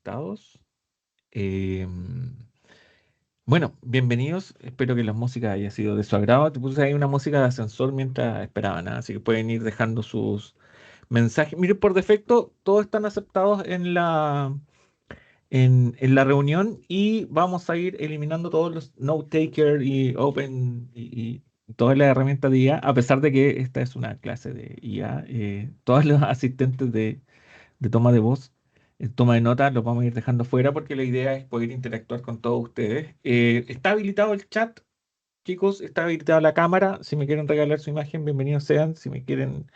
conectados. Eh, bueno, bienvenidos. Espero que la música haya sido de su agrado. Te puse ahí una música de ascensor mientras esperaban, ¿ah? Así que pueden ir dejando sus mensajes. Mire, por defecto, todos están aceptados en la reunión y vamos a ir eliminando todos los note taker y open y todas las herramientas de IA, a pesar de que esta es una clase de IA. Todos los asistentes de toma de voz, toma de nota, los vamos a ir dejando fuera porque la idea es poder interactuar con todos ustedes. Está habilitado el chat, chicos, está habilitada la cámara. Si me quieren regalar su imagen, bienvenidos sean. Si me quieren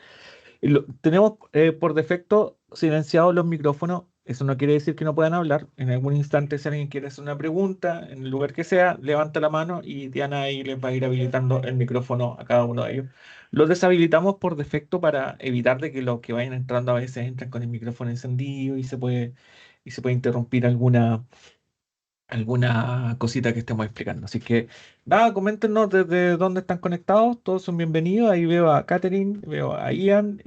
tenemos por defecto silenciados los micrófonos. Eso no quiere decir que no puedan hablar. En algún instante, si alguien quiere hacer una pregunta, en el lugar que sea, levanta la mano y Diana ahí les va a ir habilitando el micrófono a cada uno de ellos. Los deshabilitamos por defecto para evitar de que los que vayan entrando a veces entran con el micrófono encendido y se puede interrumpir alguna cosita que estemos explicando. Así que, nada, coméntenos desde dónde están conectados. Todos son bienvenidos. Ahí veo a Catherine, veo a Ian.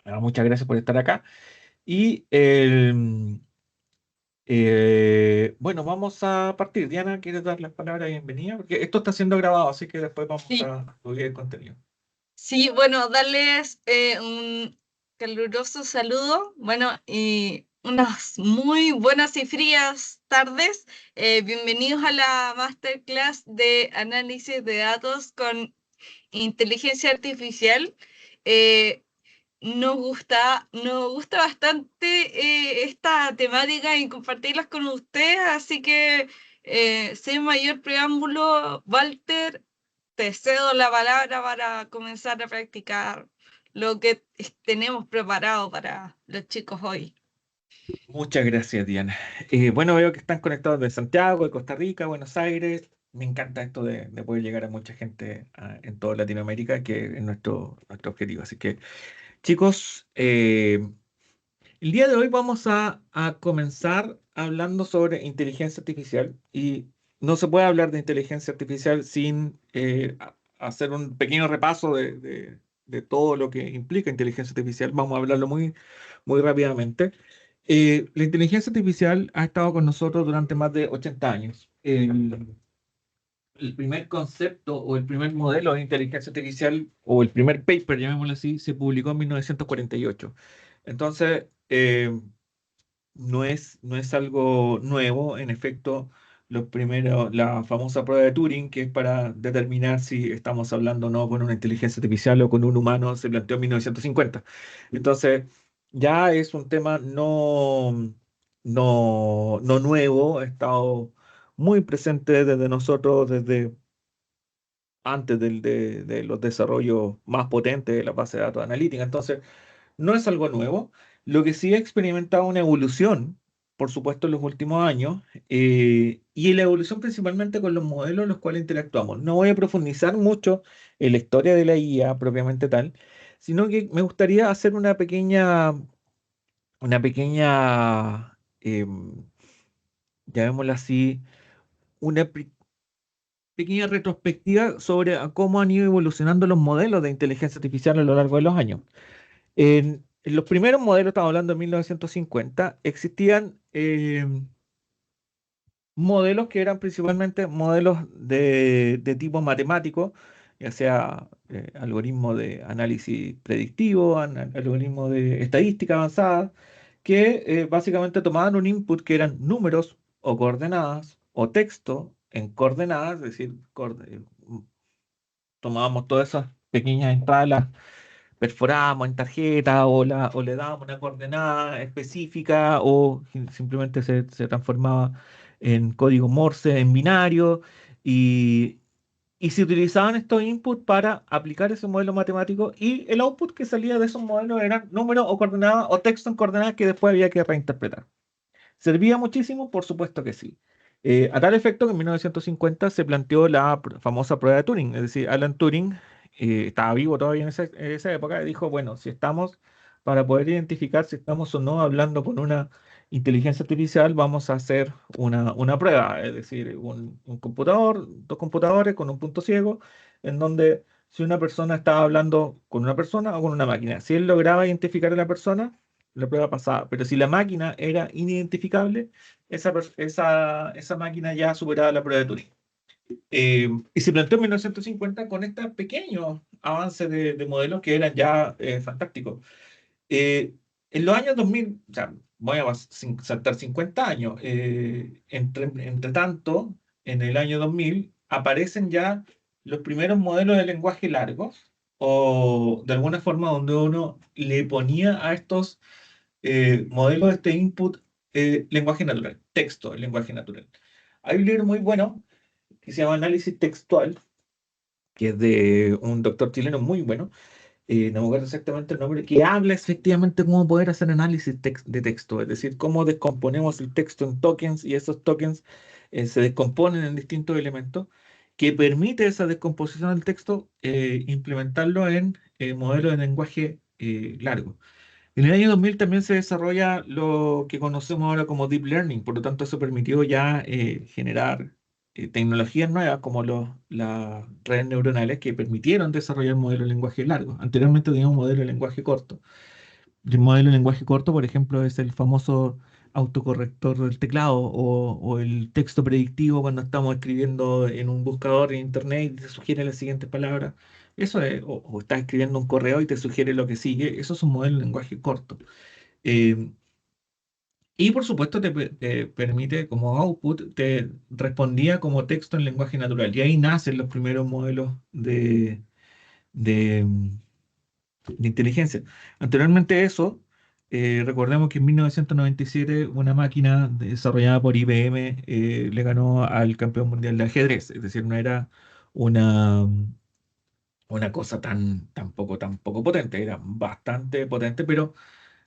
Muchas gracias por estar acá. Y bueno, vamos a partir. Diana, ¿quieres dar las palabras de bienvenida? Porque esto está siendo grabado, así que después vamos Sí, a subir el contenido. sí, bueno, darles un caluroso saludo, bueno, y unas muy buenas y frías tardes. Bienvenidos a la masterclass de análisis de datos con inteligencia artificial. Eh, nos gusta bastante esta temática y compartirlas con ustedes, así que sin mayor preámbulo, Walter, te cedo la palabra para comenzar a practicar lo que tenemos preparado para los chicos hoy. Muchas gracias, Diana. Bueno, veo que están conectados de Santiago, de Costa Rica, Buenos Aires. Me encanta esto de poder llegar a mucha gente en toda Latinoamérica, que es nuestro objetivo. Así que, chicos, el día de hoy vamos a comenzar hablando sobre inteligencia artificial y no se puede hablar de inteligencia artificial sin hacer un pequeño repaso de todo lo que implica inteligencia artificial. Vamos a hablarlo muy, muy rápidamente. La inteligencia artificial ha estado con nosotros durante más de 80 años. El primer concepto o el primer modelo de inteligencia artificial o el primer paper, llamémoslo así, se publicó en 1948. Entonces, no es algo nuevo. En efecto, la famosa prueba de Turing, que es para determinar si estamos hablando o no con una inteligencia artificial o con un humano, se planteó en 1950. Entonces, ya es un tema no nuevo, ha estado muy presente desde nosotros, desde antes de los desarrollos más potentes de la base de datos analítica. Entonces, no es algo nuevo. Lo que sí ha experimentado una evolución, por supuesto, en los últimos años, y la evolución principalmente con los modelos en los cuales interactuamos. No voy a profundizar mucho en la historia de la IA propiamente tal, sino que me gustaría hacer una pequeña, llamémosla así, una pequeña retrospectiva sobre cómo han ido evolucionando los modelos de inteligencia artificial a lo largo de los años. En los primeros modelos, estamos hablando de 1950, existían modelos que eran principalmente modelos de tipo matemático, ya sea algoritmos de análisis predictivo, algoritmos de estadística avanzada, que básicamente tomaban un input que eran números o coordenadas o texto en coordenadas, es decir, tomábamos todas esas pequeñas entradas, perforábamos en tarjeta o le dábamos una coordenada específica o simplemente se transformaba en código Morse, en binario y, y se utilizaban estos inputs para aplicar ese modelo matemático y el output que salía de esos modelos eran números o coordenadas o texto en coordenadas que después había que reinterpretar. ¿Servía muchísimo? Por supuesto que sí. A tal efecto que en 1950 se planteó la famosa prueba de Turing, es decir, Alan Turing estaba vivo todavía en esa época y dijo, bueno, si estamos, para poder identificar si estamos o no hablando con una inteligencia artificial, vamos a hacer una prueba, es decir, un computador, dos computadores con un punto ciego, en donde si una persona estaba hablando con una persona o con una máquina, si él lograba identificar a la persona, la prueba pasaba. Pero si la máquina era inidentificable, esa máquina ya superaba la prueba de Turing. Y se planteó en 1950 con estos pequeños avances de modelos que eran ya fantásticos. Eh, en los años 2000, o sea, voy a saltar 50 años, entre tanto, en el año 2000 aparecen ya los primeros modelos de lenguaje largos, o de alguna forma donde uno le ponía a estos modelos de este input lenguaje natural, texto, lenguaje natural. Hay un libro muy bueno que se llama Análisis Textual, que es de un doctor chileno muy bueno, no me acuerdo exactamente el nombre, que habla efectivamente cómo poder hacer análisis de texto, es decir, cómo descomponemos el texto en tokens y esos tokens se descomponen en distintos elementos, que permite esa descomposición del texto implementarlo en modelos de lenguaje largo. En el año 2000 también se desarrolla lo que conocemos ahora como Deep Learning, por lo tanto eso permitió ya generar tecnologías nuevas como las redes neuronales que permitieron desarrollar modelos de lenguaje largo. Anteriormente teníamos un modelo de lenguaje corto. El modelo de lenguaje corto, por ejemplo, es el famoso autocorrector del teclado o el texto predictivo cuando estamos escribiendo en un buscador en internet y te sugiere las siguientes palabras. Eso es, o estás escribiendo un correo y te sugiere lo que sigue. Eso es un modelo de lenguaje corto. Eh, y por supuesto te permite como output, te respondía como texto en lenguaje natural. Y ahí nacen los primeros modelos de, de inteligencia. Anteriormente eso, recordemos que en 1997 una máquina desarrollada por IBM le ganó al campeón mundial de ajedrez, es decir, no era una, una cosa tan poco potente, era bastante potente, pero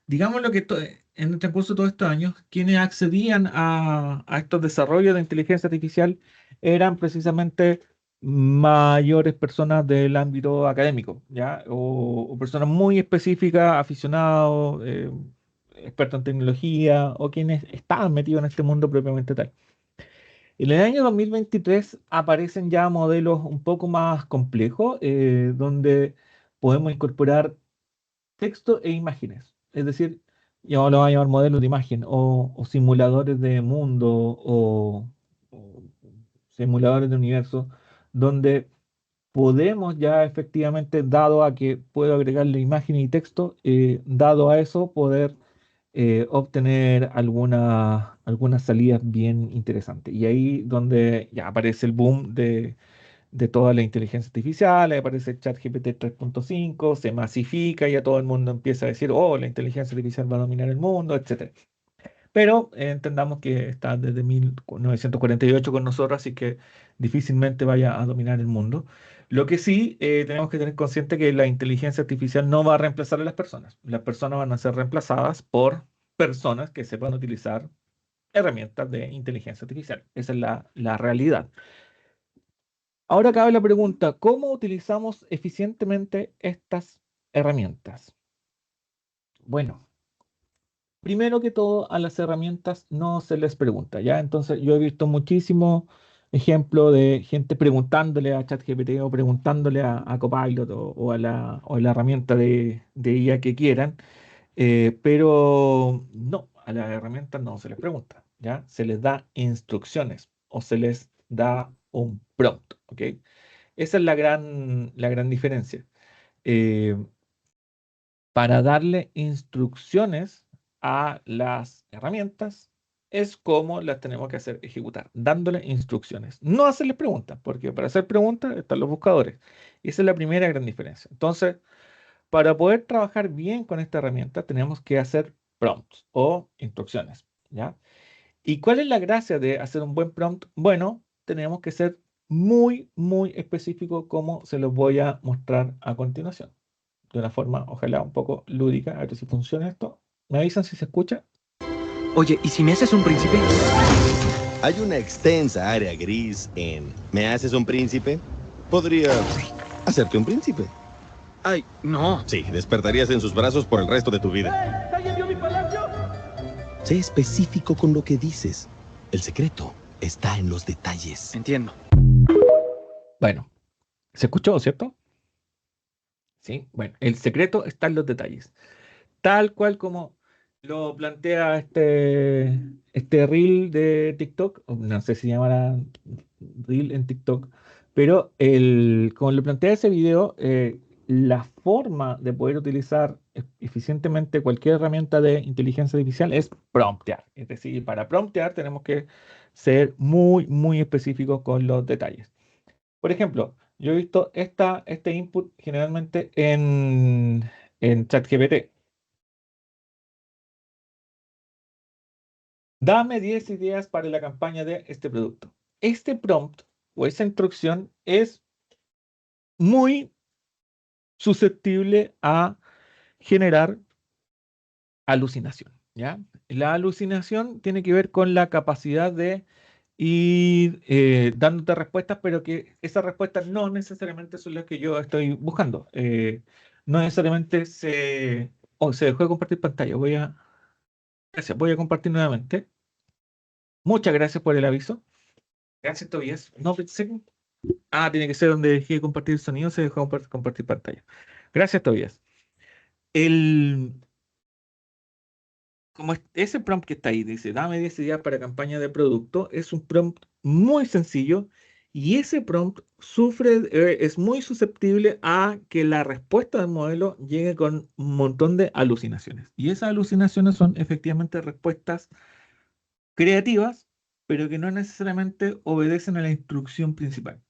digamos lo que en el transcurso de todos estos años, quienes accedían a estos desarrollos de inteligencia artificial eran precisamente mayores personas del ámbito académico, ¿ya? O personas muy específicas, aficionados, expertos en tecnología, o quienes estaban metidos en este mundo propiamente tal. En el año 2023 aparecen ya modelos un poco más complejos, donde podemos incorporar texto e imágenes. Es decir, ya lo vamos a llamar modelos de imagen o simuladores de mundo o simuladores de universo, donde podemos ya efectivamente, dado a que puedo agregarle imagen y texto, dado a eso, poder obtener algunas salidas bien interesantes. Y ahí donde ya aparece el boom de toda la inteligencia artificial, ahí aparece ChatGPT 3.5, se masifica y ya todo el mundo empieza a decir, oh, la inteligencia artificial va a dominar el mundo, etcétera. Pero entendamos que está desde 1948 con nosotros, así que difícilmente vaya a dominar el mundo. Lo que sí tenemos que tener consciente que la inteligencia artificial no va a reemplazar a las personas. Las personas van a ser reemplazadas por personas que sepan utilizar herramientas de inteligencia artificial. Esa es la realidad. Ahora cabe la pregunta, ¿cómo utilizamos eficientemente estas herramientas? Bueno, primero que todo, a las herramientas no se les pregunta, ¿ya? Entonces, yo he visto muchísimos ejemplos de gente preguntándole a ChatGPT o preguntándole a Copilot o a la herramienta de IA que quieran, pero no, a las herramientas no se les pregunta, ¿ya? Se les da instrucciones o se les da un prompt, ¿ok? Esa es la gran diferencia. Eh, para darle instrucciones a las herramientas es como las tenemos que hacer ejecutar, dándole instrucciones. No hacerles preguntas, porque para hacer preguntas están los buscadores. Y esa es la primera gran diferencia. Entonces, para poder trabajar bien con esta herramienta, tenemos que hacer prompts o instrucciones, ¿ya? ¿Y cuál es la gracia de hacer un buen prompt? Bueno, tenemos que ser muy, muy específico como se los voy a mostrar a continuación. De una forma, ojalá, un poco lúdica. A ver si funciona esto. ¿Me avisan si se escucha? Oye, ¿y si me haces un príncipe? Hay una extensa área gris en ¿Me haces un príncipe? Podría hacerte un príncipe. Ay, no. Sí, despertarías en sus brazos por el resto de tu vida. ¿Alguien vio mi palacio? Sé específico con lo que dices. El secreto está en los detalles. Entiendo. Bueno, ¿se escuchó, cierto? Sí, bueno, el secreto está en los detalles. Tal cual como lo plantea este reel de TikTok, o no sé si se llamará reel en TikTok, pero como lo plantea ese video, la forma de poder utilizar eficientemente cualquier herramienta de inteligencia artificial es promptear. Es decir, para promptear tenemos que ser muy, muy específicos con los detalles. Por ejemplo, yo he visto este input generalmente en ChatGPT. Dame 10 ideas para la campaña de este producto. Este prompt o esa instrucción es muy susceptible a generar alucinación, ¿ya? La alucinación tiene que ver con la capacidad de ir dándote respuestas, pero que esas respuestas no necesariamente son las que yo estoy buscando. No necesariamente se... Oh, se dejó de compartir pantalla. Gracias, voy a compartir nuevamente. Muchas gracias por el aviso. Gracias, Tobias. No pensé. Tiene que ser donde dejé de compartir el sonido, se dejó compartir pantalla. Gracias, Tobias. El, ese prompt que está ahí, dice, dame 10 ideas para campaña de producto, es un prompt muy sencillo y ese prompt es muy susceptible a que la respuesta del modelo llegue con un montón de alucinaciones. Y esas alucinaciones son efectivamente respuestas creativas, pero que no necesariamente obedecen a la instrucción principal.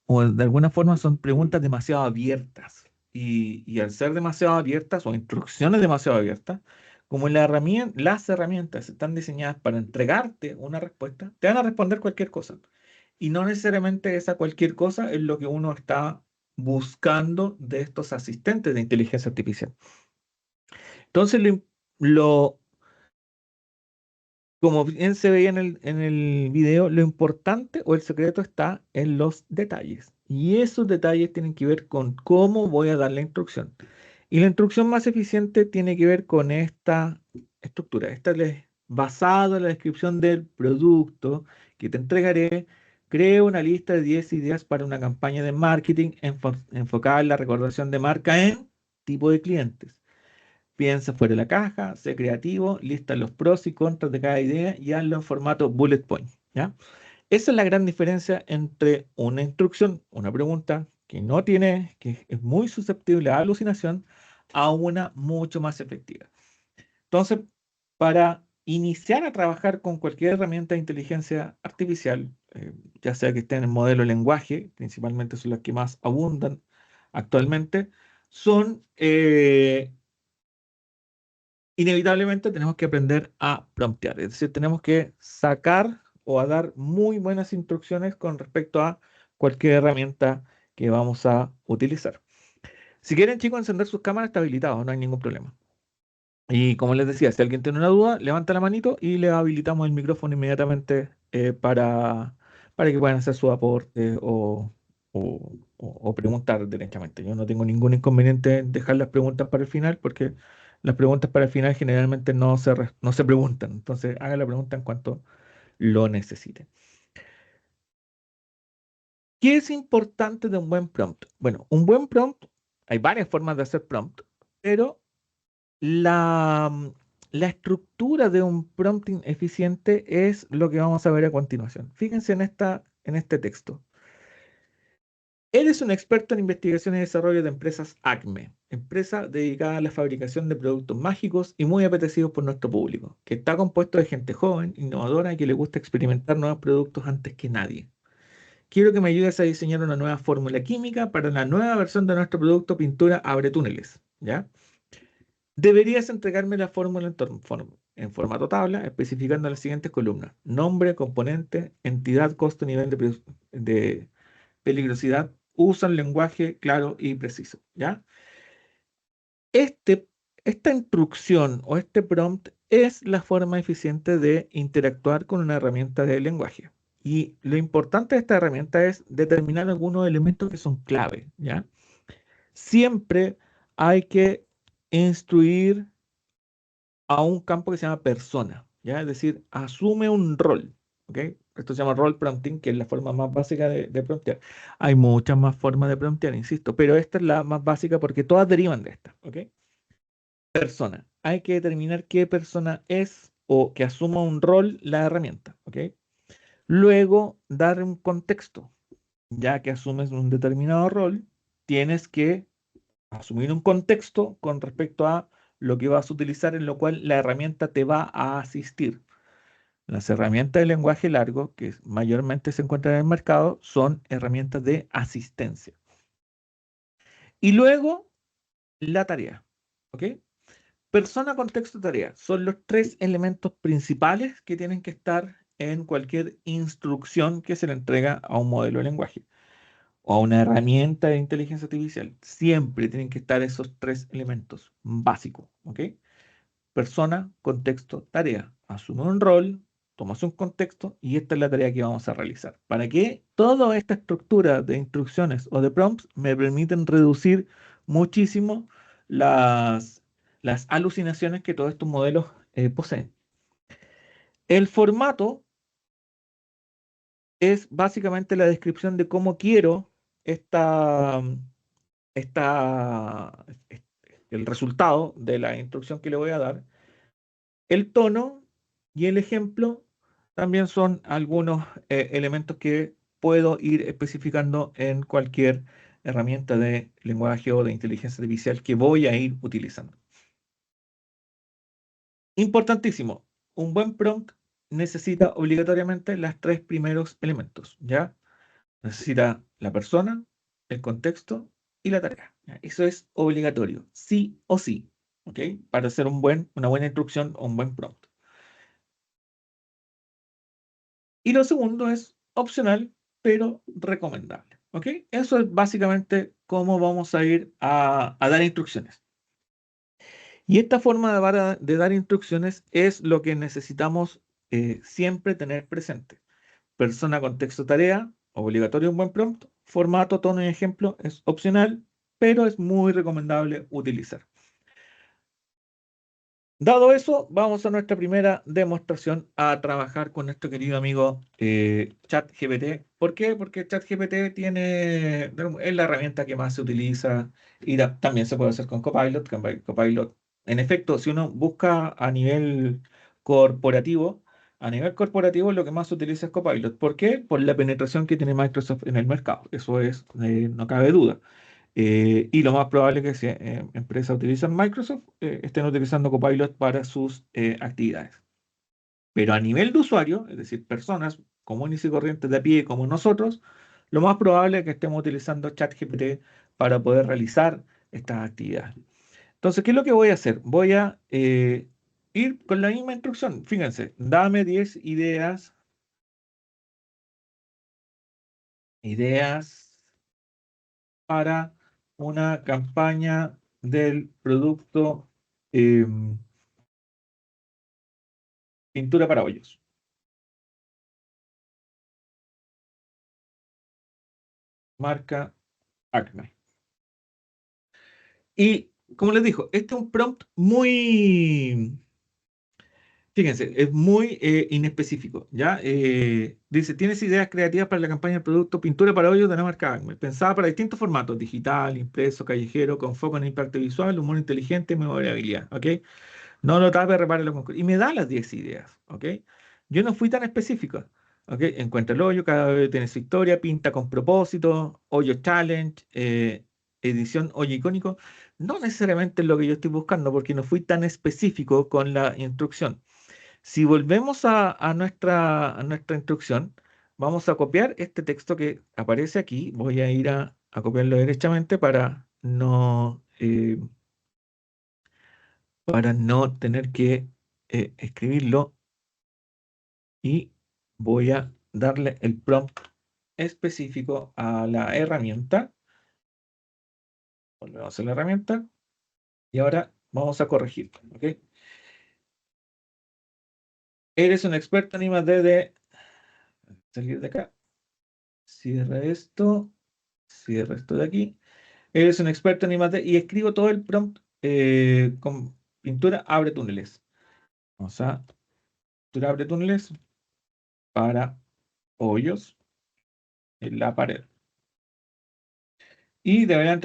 O de alguna forma son preguntas demasiado abiertas. Y al ser demasiado abiertas o instrucciones demasiado abiertas, como las herramientas están diseñadas para entregarte una respuesta, te van a responder cualquier cosa. Y no necesariamente esa cualquier cosa es lo que uno está buscando de estos asistentes de inteligencia artificial. Entonces, lo, como bien se veía en el video, lo importante o el secreto está en los detalles. Y esos detalles tienen que ver con cómo voy a dar la instrucción. Y la instrucción más eficiente tiene que ver con esta estructura. Basado en la descripción del producto que te entregaré, creo una lista de 10 ideas para una campaña de marketing enfocada en la recordación de marca en tipo de clientes. Piensa fuera de la caja, sé creativo, lista los pros y contras de cada idea y hazlo en formato bullet point, ¿ya? Esa es la gran diferencia entre una instrucción, una pregunta que es muy susceptible a alucinación, a una mucho más efectiva. Entonces, para iniciar a trabajar con cualquier herramienta de inteligencia artificial, ya sea que esté en el modelo de lenguaje, principalmente son las que más abundan actualmente, son inevitablemente tenemos que aprender a promptear, es decir, tenemos que sacar o a dar muy buenas instrucciones con respecto a cualquier herramienta que vamos a utilizar. Si quieren, chicos, encender sus cámaras, está habilitado, no hay ningún problema. Y como les decía, si alguien tiene una duda, levanta la manito y le habilitamos el micrófono inmediatamente para que puedan hacer su aporte o preguntar derechamente. Yo no tengo ningún inconveniente en dejar las preguntas para el final porque las preguntas para el final generalmente no se preguntan. Entonces, haga la pregunta en cuanto lo necesite. ¿Qué es importante de un buen prompt? Bueno, un buen prompt, hay varias formas de hacer prompt, pero La, la estructura de un prompting eficiente es lo que vamos a ver a continuación. Fíjense en este texto. Eres un experto en investigación y desarrollo de empresas ACME, empresa dedicada a la fabricación de productos mágicos y muy apetecidos por nuestro público, que está compuesto de gente joven, innovadora y que le gusta experimentar nuevos productos antes que nadie. Quiero que me ayudes a diseñar una nueva fórmula química para la nueva versión de nuestro producto Pintura Abre Túneles, ¿ya? Deberías entregarme la fórmula en formato tabla, especificando las siguientes columnas: nombre, componente, entidad, costo, nivel de peligrosidad. Usa un lenguaje claro y preciso, ¿ya? Este, esta instrucción o este prompt es la forma eficiente de interactuar con una herramienta de lenguaje. Y lo importante de esta herramienta es determinar algunos elementos que son clave, ¿ya? Siempre hay que instruir a un campo que se llama persona, ¿ya? Es decir, asume un rol, ¿ok? Esto se llama role prompting, que es la forma más básica de promptear. Hay muchas más formas de promptear, insisto, pero esta es la más básica porque todas derivan de esta, ¿ok? Persona. hay que determinar qué persona es o que asuma un rol la herramienta, ¿ok? Luego, dar un contexto. Ya que asumes un determinado rol, tienes que asumir un contexto con respecto a lo que vas a utilizar, en lo cual la herramienta te va a asistir. Las herramientas de lenguaje largo, que mayormente se encuentran en el mercado, son herramientas de asistencia. Y luego, la tarea, ¿ok? Persona, contexto, tarea. Son los tres elementos principales que tienen que estar en cualquier instrucción que se le entrega a un modelo de lenguaje o a una herramienta de inteligencia artificial. Siempre tienen que estar esos tres elementos básicos, ¿ok? Persona, contexto, tarea. Asume un rol, tomas un contexto y esta es la tarea que vamos a realizar. Para que toda esta estructura de instrucciones o de prompts me permiten reducir muchísimo las alucinaciones que todos estos modelos poseen. El formato es básicamente la descripción de cómo quiero esta, el resultado de la instrucción que le voy a dar. El tono y el ejemplo también son algunos elementos que puedo ir especificando en cualquier herramienta de lenguaje o de inteligencia artificial que voy a ir utilizando. Importantísimo, un buen prompt necesita obligatoriamente los tres primeros elementos, ¿ya? Necesita la persona, el contexto y la tarea. ¿Ya? Eso es obligatorio, sí o sí, ¿ok? Para hacer una buena instrucción o un buen prompt. Y lo segundo es opcional, pero recomendable, ¿ok? Eso es básicamente cómo vamos a ir a dar instrucciones. Y esta forma de dar instrucciones es lo que necesitamos siempre tener presente. Persona, contexto, tarea, obligatorio un buen prompt, formato, tono y ejemplo es opcional, pero es muy recomendable utilizar. Dado eso, vamos a nuestra primera demostración a trabajar con nuestro querido amigo ChatGPT. ¿Por qué? Porque ChatGPT es la herramienta que más se utiliza y también se puede hacer con Copilot. Copilot, en efecto, si uno busca corporativo, a nivel corporativo lo que más se utiliza es Copilot. ¿Por qué? Por la penetración que tiene Microsoft en el mercado. Eso es, no cabe duda. Y lo más probable es que si empresas utilizan Microsoft, estén utilizando Copilot para sus actividades. Pero a nivel de usuario, es decir, personas comunes y corrientes de a pie como nosotros, lo más probable es que estemos utilizando ChatGPT para poder realizar estas actividades. Entonces, ¿qué es lo que voy a hacer? Voy a ir con la misma instrucción. Fíjense, dame 10 ideas para una campaña del producto pintura para hoyos. Marca Acme. Y como les digo, este es un prompt fíjense, es muy inespecífico, ¿ya? Dice, ¿tienes ideas creativas para la campaña del producto pintura para hoyos de la marca Acme? Pensada para distintos formatos, digital, impreso, callejero, con foco en impacto visual, humor inteligente y memorabilidad, ¿ok? No lo tape, repárelo con... Y me da las 10 ideas, ¿ok? Yo no fui tan específico, ¿ok? Encuentra el hoyo, cada vez tiene su historia, pinta con propósito, hoyo challenge, edición hoyo icónico. No necesariamente es lo que yo estoy buscando porque no fui tan específico con la instrucción. Si volvemos a nuestra instrucción, vamos a copiar este texto que aparece aquí. Voy a ir a copiarlo derechamente para no tener que escribirlo y voy a darle el prompt específico a la herramienta. Volvemos a la herramienta y ahora vamos a corregir, ¿ok? Eres un experto en I+D de... Salir de acá. Cierra esto de aquí. Eres un experto en I+D y escribo todo el prompt con pintura abre túneles. Vamos a pintura abre túneles para hoyos en la pared. Y deberían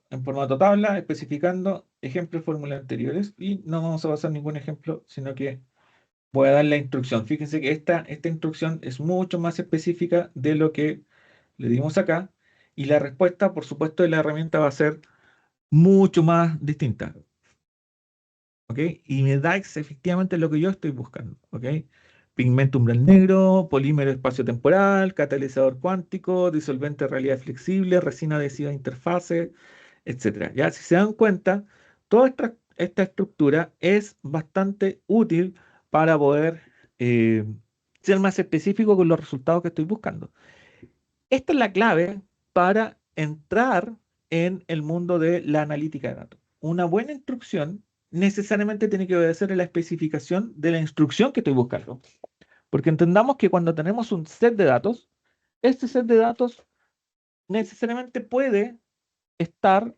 en formato tabla, especificando ejemplos de fórmulas anteriores y no vamos a basar ningún ejemplo, sino que voy a dar la instrucción. Fíjense que esta instrucción es mucho más específica de lo que le dimos acá y la respuesta, por supuesto, de la herramienta va a ser mucho más distinta. ¿Ok? Y me da efectivamente lo que yo estoy buscando. ¿Ok? Pigmento umbral negro, polímero espacio-temporal, catalizador cuántico, disolvente de realidad flexible, resina adhesiva de interfase, etcétera. Ya, si se dan cuenta, toda esta estructura es bastante útil para poder eh, ser más específico con los resultados que estoy buscando. Esta es la clave para entrar en el mundo de la analítica de datos. Una buena instrucción necesariamente tiene que obedecer a la especificación de la instrucción que estoy buscando. Porque entendamos que cuando tenemos un set de datos, este set de datos necesariamente puede estar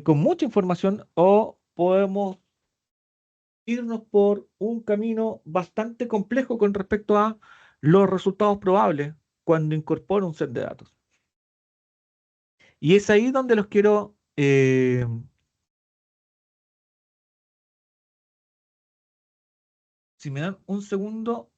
con mucha información o podemos irnos por un camino bastante complejo con respecto a los resultados probables cuando incorporo un set de datos. Y es ahí donde los quiero... si me dan un segundo...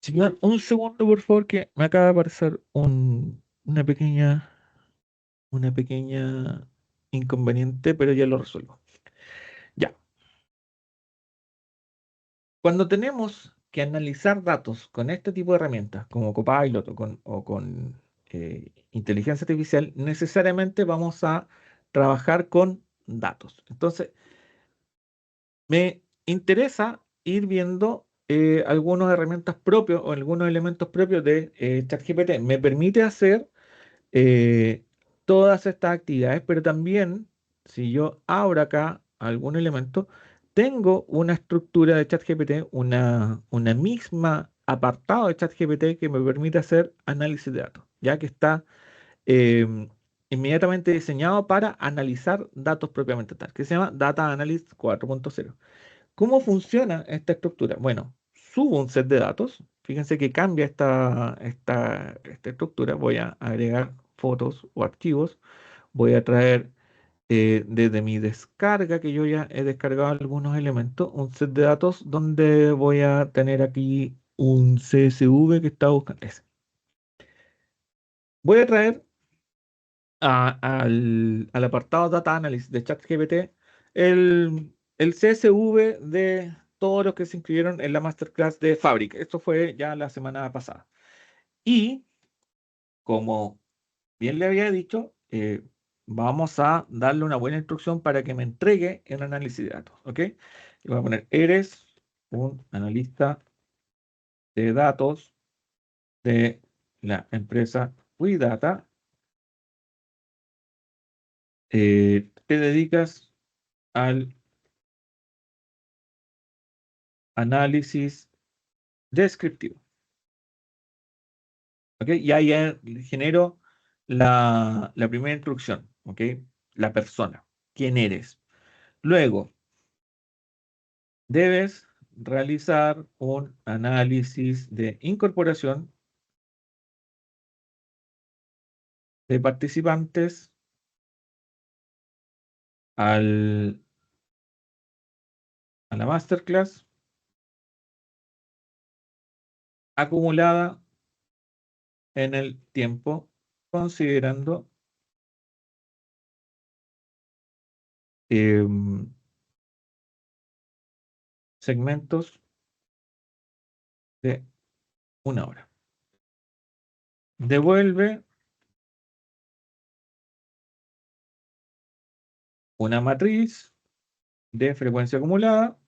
si me dan un segundo, por favor, que me acaba de aparecer una pequeña inconveniente, pero ya lo resuelvo. Ya. Cuando tenemos que analizar datos con este tipo de herramientas, como Copilot o con inteligencia artificial, necesariamente vamos a trabajar con datos. Entonces, me interesa ir viendo algunas herramientas propias o algunos elementos propios de ChatGPT. Me permite hacer eh, todas estas actividades, pero también si yo abro acá algún elemento, tengo una estructura de ChatGPT, una misma apartado de ChatGPT que me permite hacer análisis de datos, ya que está em, inmediatamente diseñado para analizar datos propiamente tal, que se llama Data Analyst 4.0. ¿Cómo funciona esta estructura? Bueno, subo un set de datos. Fíjense que cambia esta estructura. Voy a agregar fotos o archivos. Voy a traer desde mi descarga, que yo ya he descargado algunos elementos, un set de datos donde voy a tener aquí un CSV que está buscando ese. Voy a traer al apartado Data Analysis de ChatGPT el CSV de todos los que se inscribieron en la Masterclass de Fabric. Esto fue ya la semana pasada. Y como bien le había dicho, vamos a darle una buena instrucción para que me entregue el análisis de datos. ¿Ok? Y voy a poner, eres un analista de datos de la empresa WeData. Te dedicas al análisis descriptivo. ¿Ok? Y ahí ya genero la primera instrucción. ¿Ok? La persona. ¿Quién eres? Luego, debes realizar un análisis de incorporación de participantes a la masterclass acumulada en el tiempo, considerando segmentos de una hora. Devuelve una matriz de frecuencia acumulada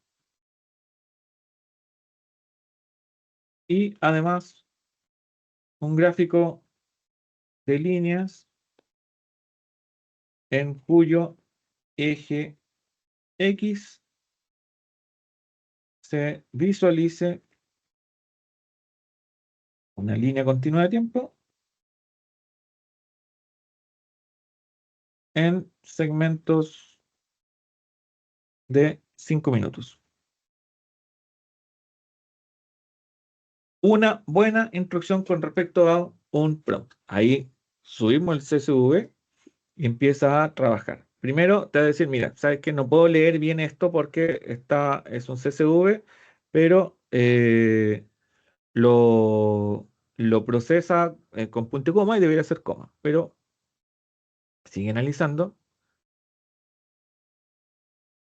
y además un gráfico de líneas en cuyo eje X se visualice una línea continua de tiempo en segmentos de 5 minutos. Una buena instrucción con respecto a un prompt. Ahí subimos el CSV y empieza a trabajar. Primero te va a decir, mira, sabes que no puedo leer bien esto porque es un CSV, pero lo procesa con punto y coma y debería ser coma. Pero sigue analizando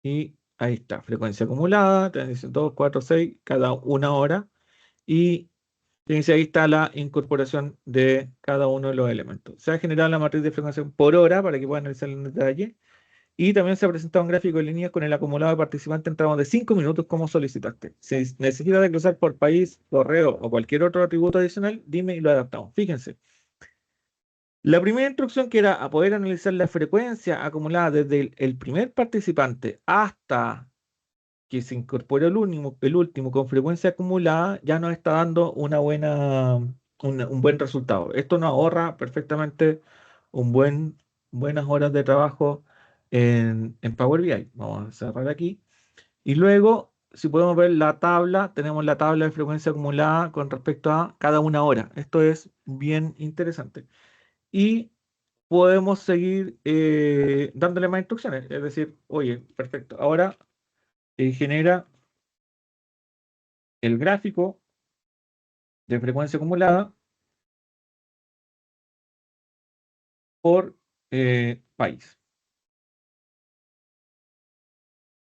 y ahí está, frecuencia acumulada, te dice 2, 4, 6, cada una hora. Y fíjense, ahí está la incorporación de cada uno de los elementos. Se ha generado la matriz de frecuencia por hora para que puedan analizar en detalle. Y también se ha presentado un gráfico de líneas con el acumulado de participantes en tramos de 5 minutos como solicitaste. Si necesitas desglosar por país, correo o cualquier otro atributo adicional, dime y lo adaptamos. Fíjense. La primera instrucción, que era a poder analizar la frecuencia acumulada desde el primer participante hasta que se incorpore el último con frecuencia acumulada, ya nos está dando un buen resultado. Esto nos ahorra perfectamente buenas horas de trabajo en Power BI. Vamos a cerrar aquí. Y luego, si podemos ver la tabla, tenemos la tabla de frecuencia acumulada con respecto a cada una hora. Esto es bien interesante. Y podemos seguir dándole más instrucciones. Es decir, oye, perfecto. Ahora genera el gráfico de frecuencia acumulada por país.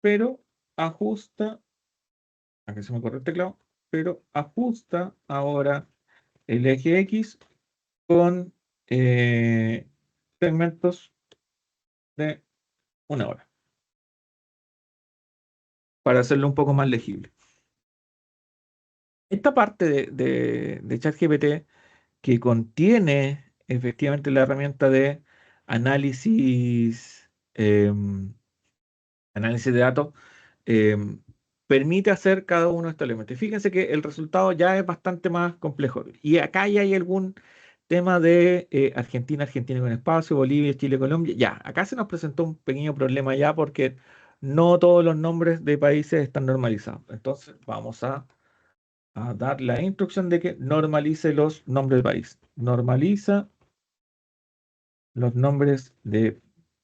Pero ajusta, aquí se me corre el teclado, pero ajusta ahora el eje X con segmentos de una hora para hacerlo un poco más legible. Esta parte de ChatGPT, que contiene efectivamente la herramienta de análisis, análisis de datos, em, permite hacer cada uno de estos elementos. Fíjense que el resultado ya es bastante más complejo. Y acá ya hay algún tema de Argentina, Argentina con espacio, Bolivia, Chile, Colombia. Ya, acá se nos presentó un pequeño problema ya porque no todos los nombres de países están normalizados. Entonces vamos a dar la instrucción de que normalice los nombres de país. Normaliza los nombres de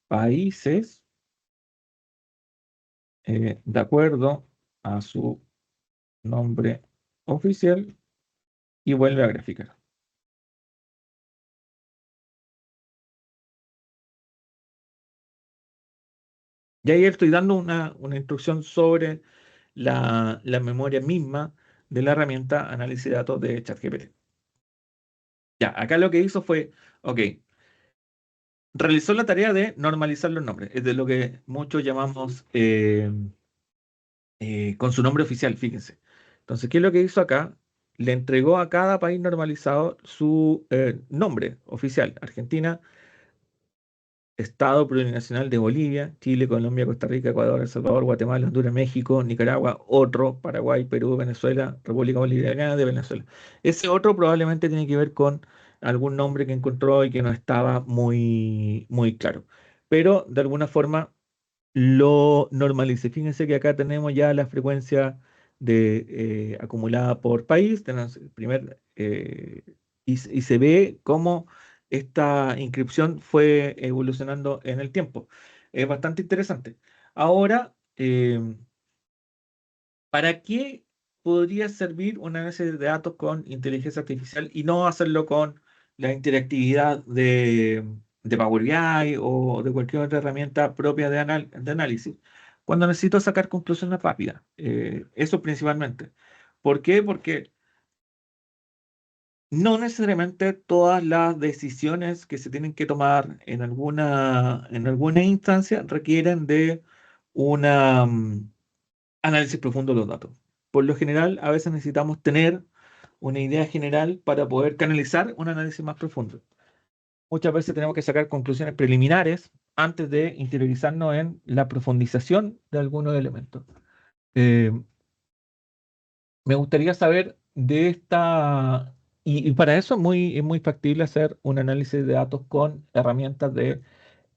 países de acuerdo a su nombre oficial y vuelve a graficar. Y ahí estoy dando una instrucción sobre la memoria misma de la herramienta análisis de datos de ChatGPT. Ya, acá lo que hizo fue, ok, realizó la tarea de normalizar los nombres, es de lo que muchos llamamos con su nombre oficial, fíjense. Entonces, ¿qué es lo que hizo acá? Le entregó a cada país normalizado su nombre oficial. Argentina, Estado plurinacional de Bolivia, Chile, Colombia, Costa Rica, Ecuador, El Salvador, Guatemala, Honduras, México, Nicaragua, otro, Paraguay, Perú, Venezuela, República Bolivariana de Venezuela. Ese otro probablemente tiene que ver con algún nombre que encontró y que no estaba muy claro. Pero de alguna forma lo normalice. Fíjense que acá tenemos ya la frecuencia acumulada por país, tenemos el primer, y se ve cómo esta inscripción fue evolucionando en el tiempo. Es bastante interesante. Ahora, ¿para qué podría servir un análisis de datos con inteligencia artificial y no hacerlo con la interactividad de Power BI o de cualquier otra herramienta propia de análisis? Cuando necesito sacar conclusiones rápidas. Eso principalmente. ¿Por qué? Porque no necesariamente todas las decisiones que se tienen que tomar en alguna instancia requieren de una análisis profundo de los datos. Por lo general, a veces necesitamos tener una idea general para poder canalizar un análisis más profundo. Muchas veces tenemos que sacar conclusiones preliminares antes de interiorizarnos en la profundización de algunos elementos. Eh, Me gustaría saber de esta, y para eso es muy factible hacer un análisis de datos con herramientas de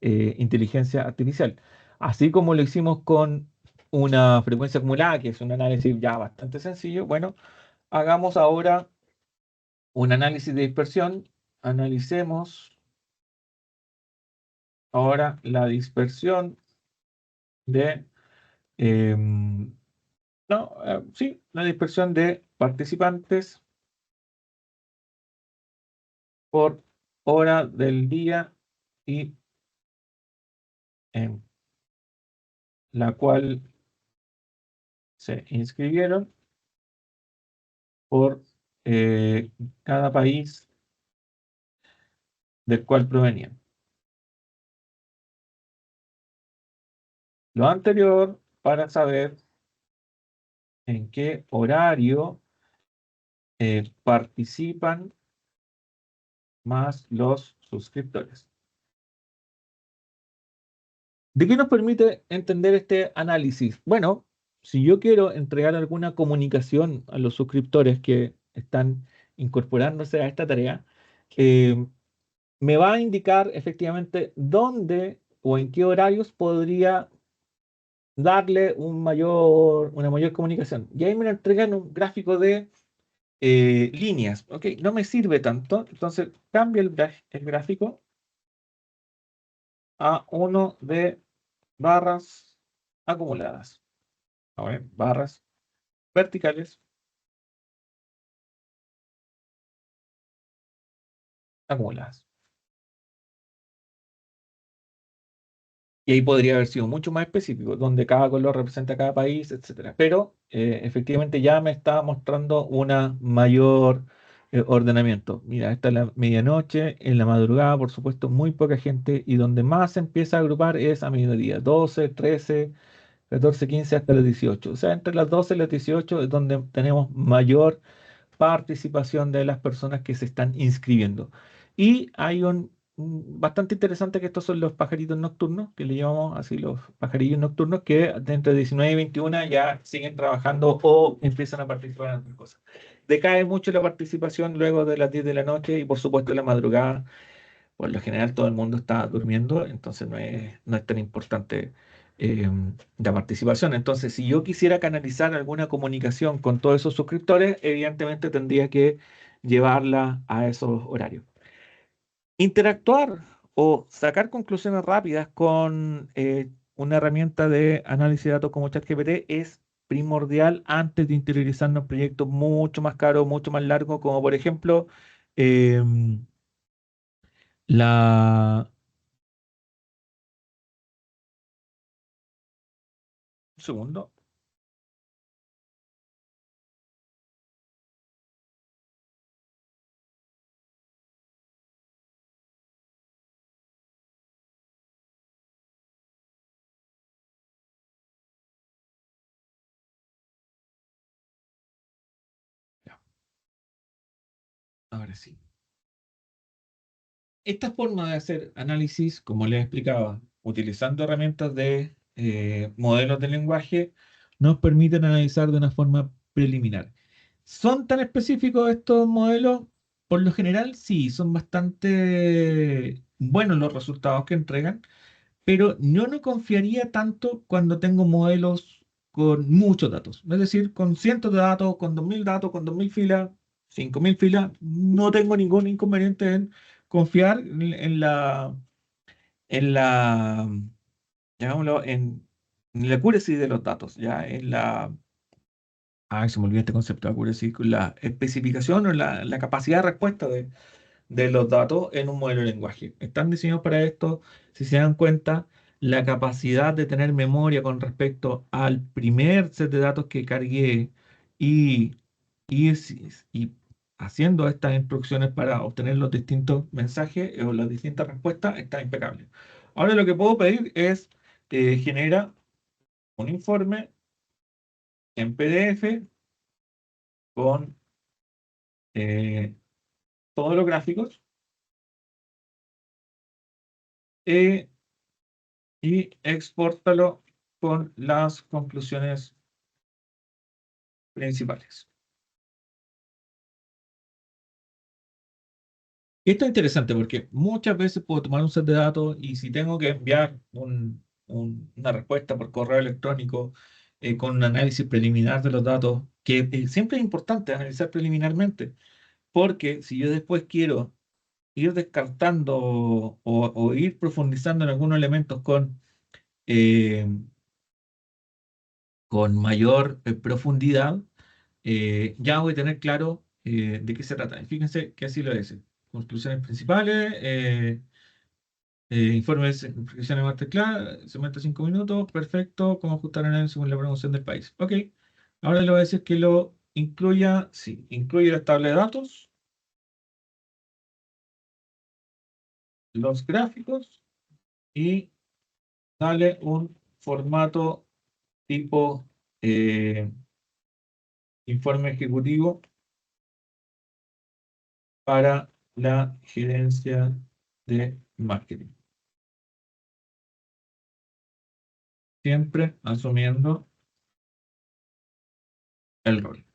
inteligencia artificial. Así como lo hicimos con una frecuencia acumulada, que es un análisis ya bastante sencillo. Bueno, hagamos ahora un análisis de dispersión. Analicemos ahora la dispersión de, sí, la dispersión de participantes por hora del día y en la cual se inscribieron por cada país del cual provenían. Lo anterior para saber en qué horario participan más los suscriptores. ¿De qué nos permite entender este análisis? Bueno, si yo quiero entregar alguna comunicación a los suscriptores que están incorporándose a esta tarea, eh, me va a indicar efectivamente dónde o en qué horarios podría darle una mayor comunicación. Y ahí me lo entregan un gráfico de líneas. ¿Ok? No me sirve tanto. Entonces cambio el gráfico a uno de barras acumuladas. A ver, barras verticales acumuladas. Y ahí podría haber sido mucho más específico, donde cada color representa cada país, etcétera. Pero efectivamente ya me está mostrando una mayor ordenamiento. Mira, esta es la medianoche, en la madrugada, por supuesto, muy poca gente, y donde más se empieza a agrupar es a mediodía, 12, 13, 14, 15 hasta las 18. O sea, entre las 12 y las 18 es donde tenemos mayor participación de las personas que se están inscribiendo. Y hay bastante interesante, que estos son los pajaritos nocturnos, que le llamamos así los pajarillos nocturnos, que de entre 19 y 21 ya siguen trabajando o empiezan a participar en otras cosas. Decae mucho la participación luego de las 10 de la noche y por supuesto en la madrugada. Por lo general todo el mundo está durmiendo, entonces no es tan importante eh, la participación. Entonces, si yo quisiera canalizar alguna comunicación con todos esos suscriptores, evidentemente tendría que llevarla a esos horarios. Interactuar o sacar conclusiones rápidas con una herramienta de análisis de datos como ChatGPT es primordial antes de interiorizarnos en proyectos mucho más caros, mucho más largos, como por ejemplo la... Un segundo. Ya, ahora sí. Esta forma de hacer análisis, como les explicaba, utilizando herramientas de modelos de lenguaje, nos permiten analizar de una forma preliminar. ¿Son tan específicos estos modelos? Por lo general, sí, son bastante buenos los resultados que entregan, pero yo no confiaría tanto cuando tengo modelos con muchos datos. Es decir, con cientos de datos, con 2000 datos, con 2000 filas, 5000 filas, no tengo ningún inconveniente en confiar en la, llamémoslo, en la accuracy de los datos, ya se me olvidó este concepto de accuracy, con la especificación o la capacidad de respuesta de los datos en un modelo de lenguaje. Están diseñados para esto. Si se dan cuenta, la capacidad de tener memoria con respecto al primer set de datos que cargué y, y haciendo estas instrucciones para obtener los distintos mensajes o las distintas respuestas, está impecable. Ahora lo que puedo pedir es genera un informe en PDF con eh, todos los gráficos eh, y expórtalo con las conclusiones principales. Esto es interesante porque muchas veces puedo tomar un set de datos y si tengo que enviar una respuesta por correo electrónico con un análisis preliminar de los datos, que siempre es importante analizar preliminarmente, porque si yo después quiero ir descartando o ir profundizando en algunos elementos eh, con mayor profundidad, ya voy a tener claro de qué se trata. Y fíjense que así lo dice. Conclusiones principales, informes de prescripciones masterclass, segmento 5 minutos, perfecto, cómo ajustar análisis según la promoción del país. Ok, ahora le voy a decir que lo incluya, sí, incluye la tabla de datos, los gráficos y dale un formato tipo informe ejecutivo para la gerencia de marketing. Siempre asumiendo el rol.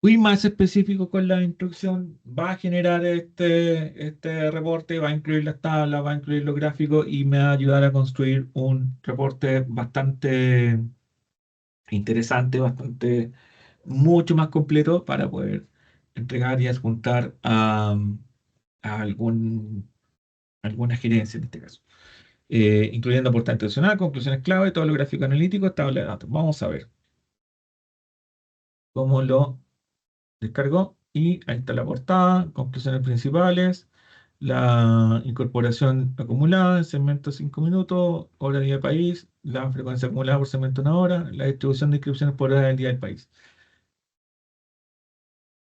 Fui más específico con la instrucción, va a generar este reporte, va a incluir las tablas, va a incluir los gráficos y me va a ayudar a construir un reporte bastante interesante, mucho más completo para poder entregar y adjuntar a alguna gerencia en este caso. Incluyendo portal institucional, conclusiones clave, todo lo gráfico analítico, tabla de datos. Vamos a ver cómo lo descargó y ahí está la portada, conclusiones principales, la incorporación acumulada en segmento 5 minutos, hora día del país, la frecuencia acumulada por segmento 1 hora, la distribución de inscripciones por hora del día del país.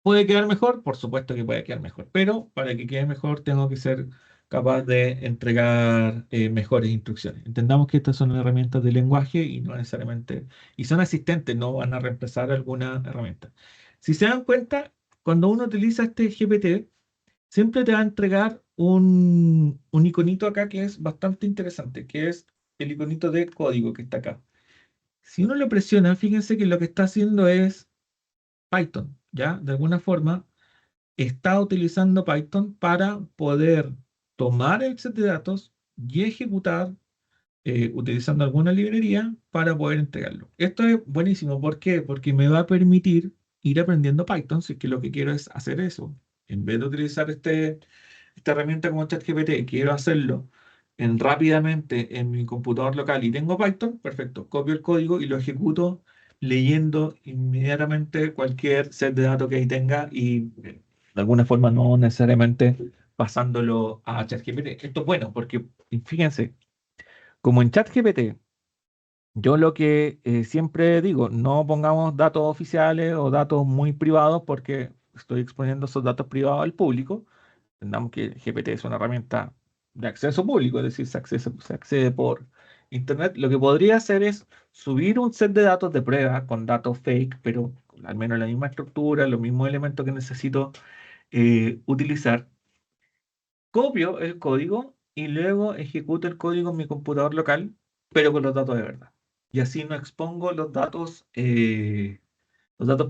¿Puede quedar mejor? Por supuesto que puede quedar mejor, pero para que quede mejor tengo que ser capaz de entregar mejores instrucciones. Entendamos que estas son herramientas de lenguaje y no necesariamente, y son asistentes, no van a reemplazar alguna herramienta. Si se dan cuenta, cuando uno utiliza este GPT, siempre te va a entregar un iconito acá que es bastante interesante, que es el iconito de código que está acá. Si uno lo presiona, fíjense que lo que está haciendo es Python, ¿ya? De alguna forma está utilizando Python para poder tomar el set de datos y ejecutar utilizando alguna librería para poder entregarlo. Esto es buenísimo. ¿Por qué? Porque me va a permitir ir aprendiendo Python si es que lo que quiero es hacer eso. En vez de utilizar esta herramienta como ChatGPT, quiero hacerlo rápidamente en mi computador local y tengo Python, perfecto, copio el código y lo ejecuto leyendo inmediatamente cualquier set de datos que ahí tenga y de alguna forma no necesariamente pasándolo a ChatGPT. Esto es bueno porque, fíjense, como en ChatGPT, yo lo que siempre digo, no pongamos datos oficiales o datos muy privados porque estoy exponiendo esos datos privados al público. Entendamos que el GPT es una herramienta de acceso público, es decir, se accede por Internet. Lo que podría hacer es subir un set de datos de prueba con datos fake, pero con al menos la misma estructura, los mismos elementos que necesito utilizar. Copio el código y luego ejecuto el código en mi computador local, pero con los datos de verdad. Y así no expongo los datos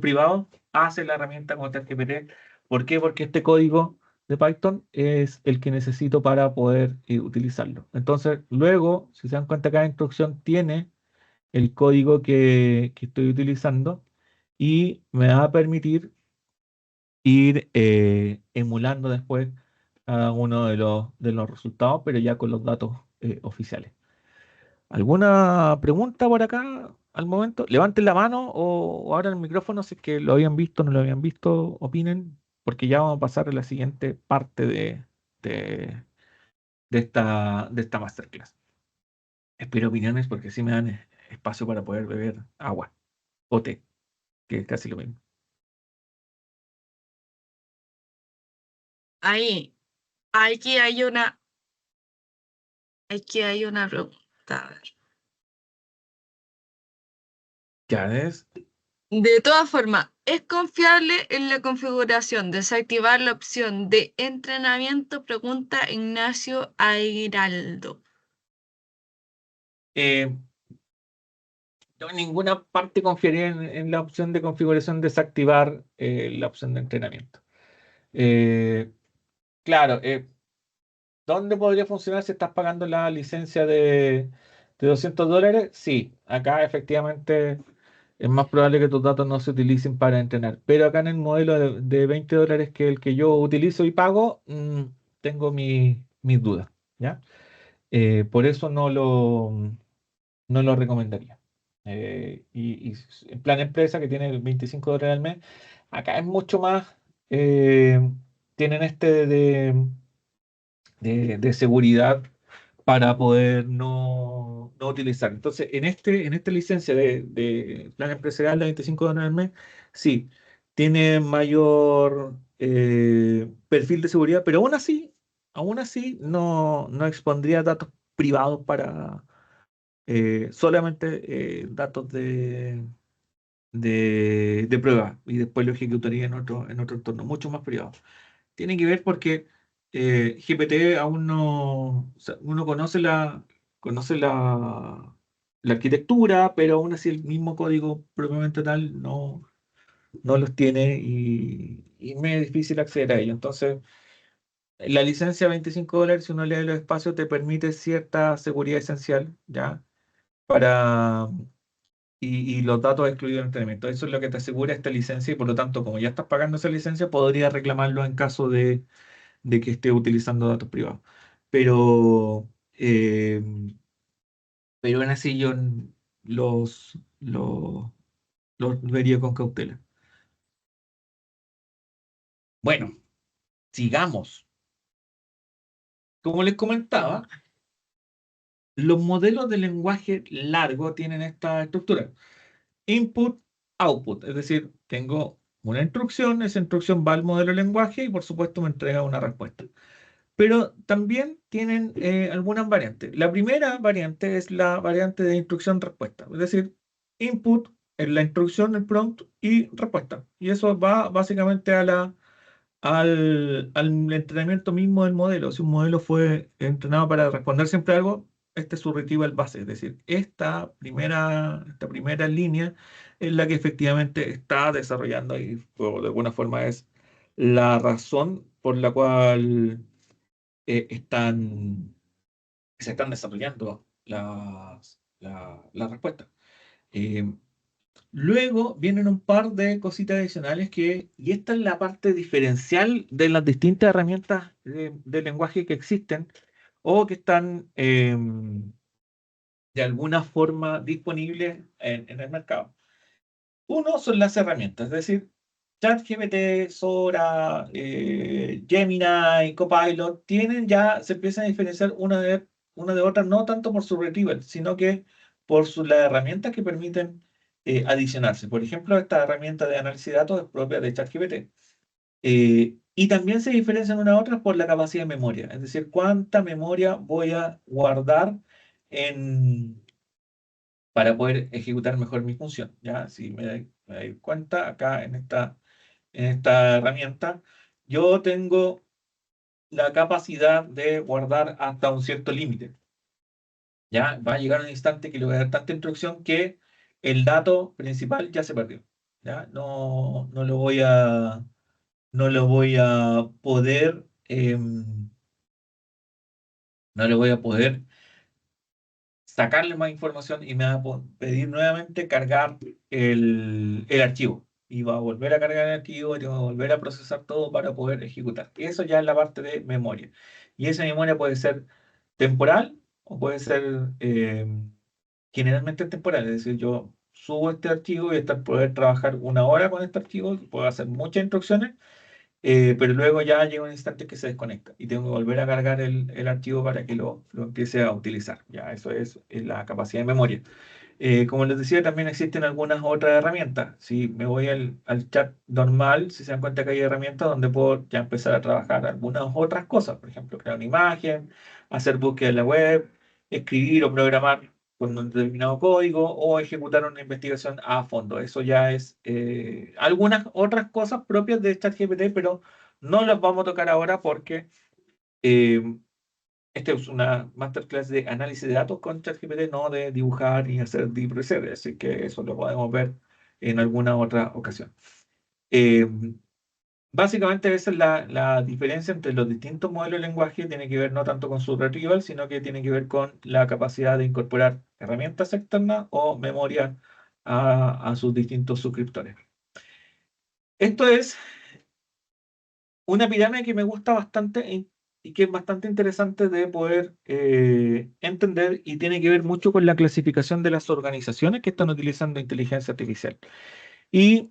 privados hace la herramienta como ChatGPT. ¿Por qué? Porque este código de Python es el que necesito para poder utilizarlo. Entonces, luego, si se dan cuenta, cada instrucción tiene el código que estoy utilizando y me va a permitir ir emulando después cada uno de los resultados, pero ya con los datos oficiales. ¿Alguna pregunta por acá al momento? Levanten la mano o abran el micrófono si es que lo habían visto o no lo habían visto, opinen, porque ya vamos a pasar a la siguiente parte de, de esta masterclass. Espero opiniones porque así me dan espacio para poder beber agua o té, que es casi lo mismo. Ahí, aquí hay una pregunta. A ver. Ya es. De todas formas, ¿es confiable en la configuración desactivar la opción de entrenamiento? Pregunta Ignacio Airaldo. Eh, yo en ninguna parte confiaría en la opción de configuración desactivar la opción de entrenamiento. Eh, claro, ¿dónde podría funcionar si estás pagando la licencia De $200, sí. Acá efectivamente es más probable que tus datos no se utilicen para entrenar. Pero acá en el modelo de $20, que es el que yo utilizo y pago, tengo mis dudas, ¿ya? Por eso no lo recomendaría. Y en plan empresa, que tiene $25 al mes, acá es mucho más, tienen de seguridad para poder no utilizar. Entonces, en esta licencia de plan empresarial de $25 al mes, sí, tiene mayor perfil de seguridad, pero aún así no expondría datos privados para solamente datos de prueba, y después lo ejecutaría en otro entorno, mucho más privado. Tiene que ver porque GPT aún no, o sea, uno conoce la arquitectura, pero aún así el mismo código propiamente tal no los tiene, y me es difícil acceder a ello. Entonces, la licencia de $25, si uno lee los espacios, te permite cierta seguridad esencial, ¿ya? Para, y los datos excluidos del entrenamiento. Eso es lo que te asegura esta licencia, y por lo tanto, como ya estás pagando esa licencia, podrías reclamarlo en caso de que esté utilizando datos privados. Pero, pero aún así yo los vería con cautela. Bueno, sigamos. Como les comentaba, los modelos de lenguaje largo tienen esta estructura: input, output. Es decir, tengo una instrucción, esa instrucción va al modelo de lenguaje y por supuesto me entrega una respuesta. Pero también tienen algunas variantes. La primera variante es la variante de instrucción-respuesta, es decir, input es la instrucción, el prompt, y respuesta. Y eso va básicamente al entrenamiento mismo del modelo. Si un modelo fue entrenado para responder siempre algo, este es su retrieval base. Es decir, esta primera línea es la que efectivamente está desarrollando, y o de alguna forma es la razón por la cual se están desarrollando las respuestas. Eh, Luego vienen un par de cositas adicionales y esta es la parte diferencial de las distintas herramientas de lenguaje que existen o que están de alguna forma disponibles en el mercado. Uno son las herramientas, es decir, ChatGPT, Sora, Gemini, Copilot, se empiezan a diferenciar una de otra, no tanto por su retrieval, sino que por las herramientas que permiten adicionarse. Por ejemplo, esta herramienta de análisis de datos es propia de ChatGPT. Y también se diferencian una a otra por la capacidad de memoria, es decir, cuánta memoria voy a guardar para poder ejecutar mejor mi función. ¿Ya? Si me doy cuenta, acá en esta herramienta, yo tengo la capacidad de guardar hasta un cierto límite. Ya va a llegar un instante que le voy a dar tanta instrucción que el dato principal ya se perdió. ¿Ya? No lo voy a poder, no le voy a poder sacarle más información, y me va a pedir nuevamente cargar el archivo. Y va a volver a cargar el archivo y va a volver a procesar todo para poder ejecutar. Eso ya es la parte de memoria. Y esa memoria puede ser temporal o puede ser generalmente temporal. Es decir, yo subo este archivo y poder trabajar 1 hora con este archivo, puedo hacer muchas instrucciones, pero luego ya llega un instante que se desconecta y tengo que volver a cargar el archivo para que lo empiece a utilizar. Ya, eso es la capacidad de memoria. Como les decía, también existen algunas otras herramientas. Si me voy al chat normal, si se dan cuenta que hay herramientas donde puedo ya empezar a trabajar algunas otras cosas. Por ejemplo, crear una imagen, hacer búsqueda en la web, escribir o programar con un determinado código, o ejecutar una investigación a fondo. Eso ya es algunas otras cosas propias de ChatGPT, pero no las vamos a tocar ahora porque eh, esta es una masterclass de análisis de datos con ChatGPT, no de dibujar y hacer deep research, así que eso lo podemos ver en alguna otra ocasión. Eh, Básicamente esa es la diferencia entre los distintos modelos de lenguaje. Tiene que ver no tanto con su retrieval, sino que tiene que ver con la capacidad de incorporar herramientas externas o memoria a sus distintos suscriptores. Esto es una pirámide que me gusta bastante y que es bastante interesante de poder entender, y tiene que ver mucho con la clasificación de las organizaciones que están utilizando inteligencia artificial. Y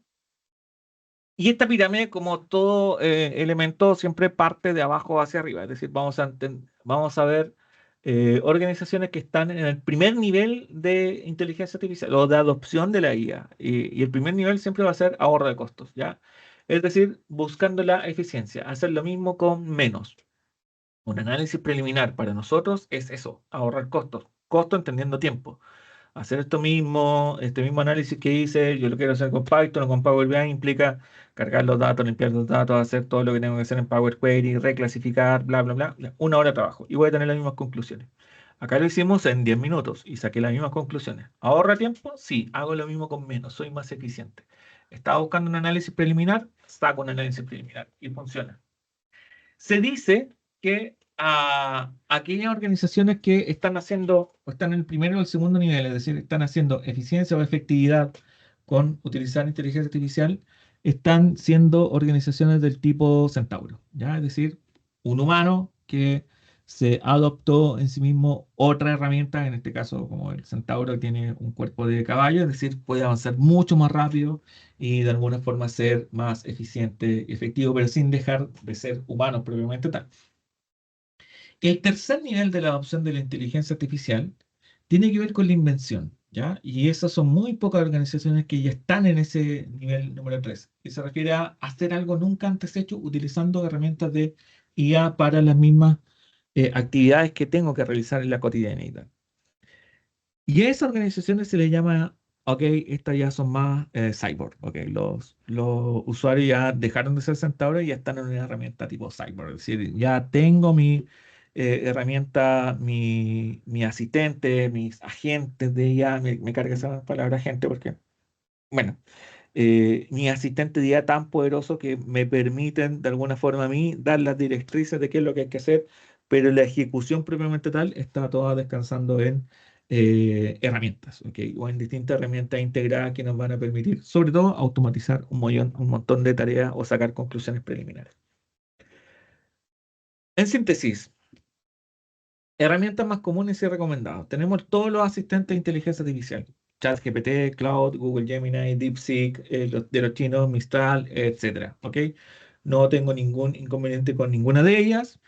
esta pirámide, como todo elemento, siempre parte de abajo hacia arriba. Es decir, vamos a ver organizaciones que están en el primer nivel de inteligencia artificial o de adopción de la IA. Y el primer nivel siempre va a ser ahorro de costos, ¿ya? Es decir, buscando la eficiencia, hacer lo mismo con menos. Un análisis preliminar para nosotros es eso, ahorrar costos. Costo entendiendo tiempo. Hacer este mismo análisis que hice, yo lo quiero hacer con Python o con Power BI, implica cargar los datos, limpiar los datos, hacer todo lo que tengo que hacer en Power Query, reclasificar, bla, bla, bla. 1 hora de trabajo y voy a tener las mismas conclusiones. Acá lo hicimos en 10 minutos y saqué las mismas conclusiones. ¿Ahorra tiempo? Sí, hago lo mismo con menos, soy más eficiente. Estaba buscando un análisis preliminar, saco un análisis preliminar y funciona. Se dice que a aquellas organizaciones que están haciendo o están en el primero o el segundo nivel, es decir, están haciendo eficiencia o efectividad con utilizar inteligencia artificial, están siendo organizaciones del tipo Centauro, ¿ya? Es decir, un humano que se adoptó en sí mismo otra herramienta, en este caso como el Centauro tiene un cuerpo de caballo, es decir, puede avanzar mucho más rápido y de alguna forma ser más eficiente y efectivo, pero sin dejar de ser humanos propiamente tal. El tercer nivel de la adopción de la inteligencia artificial tiene que ver con la invención, ¿ya? Y esas son muy pocas organizaciones que ya están en ese nivel número 3, que se refiere a hacer algo nunca antes hecho utilizando herramientas de IA para las mismas actividades que tengo que realizar en la cotidianidad. Y a esas organizaciones se les llama, ok, estas ya son más cyborg, ok, los usuarios ya dejaron de ser centauros y ya están en una herramienta tipo cyborg, es decir, ya tengo mi herramienta, mi asistente, mis agentes de IA, me carga esa palabra agente porque, bueno, mi asistente de IA tan poderoso que me permiten de alguna forma a mí dar las directrices de qué es lo que hay que hacer, pero la ejecución propiamente tal está toda descansando en herramientas, ¿ok? O en distintas herramientas integradas que nos van a permitir, sobre todo, automatizar un montón de tareas o sacar conclusiones preliminares. En síntesis, herramientas más comunes y recomendadas. Tenemos todos los asistentes de inteligencia artificial. ChatGPT, Cloud, Google Gemini, DeepSeek, de los chinos, Mistral, etcétera. ¿Ok? No tengo ningún inconveniente con ninguna de ellas.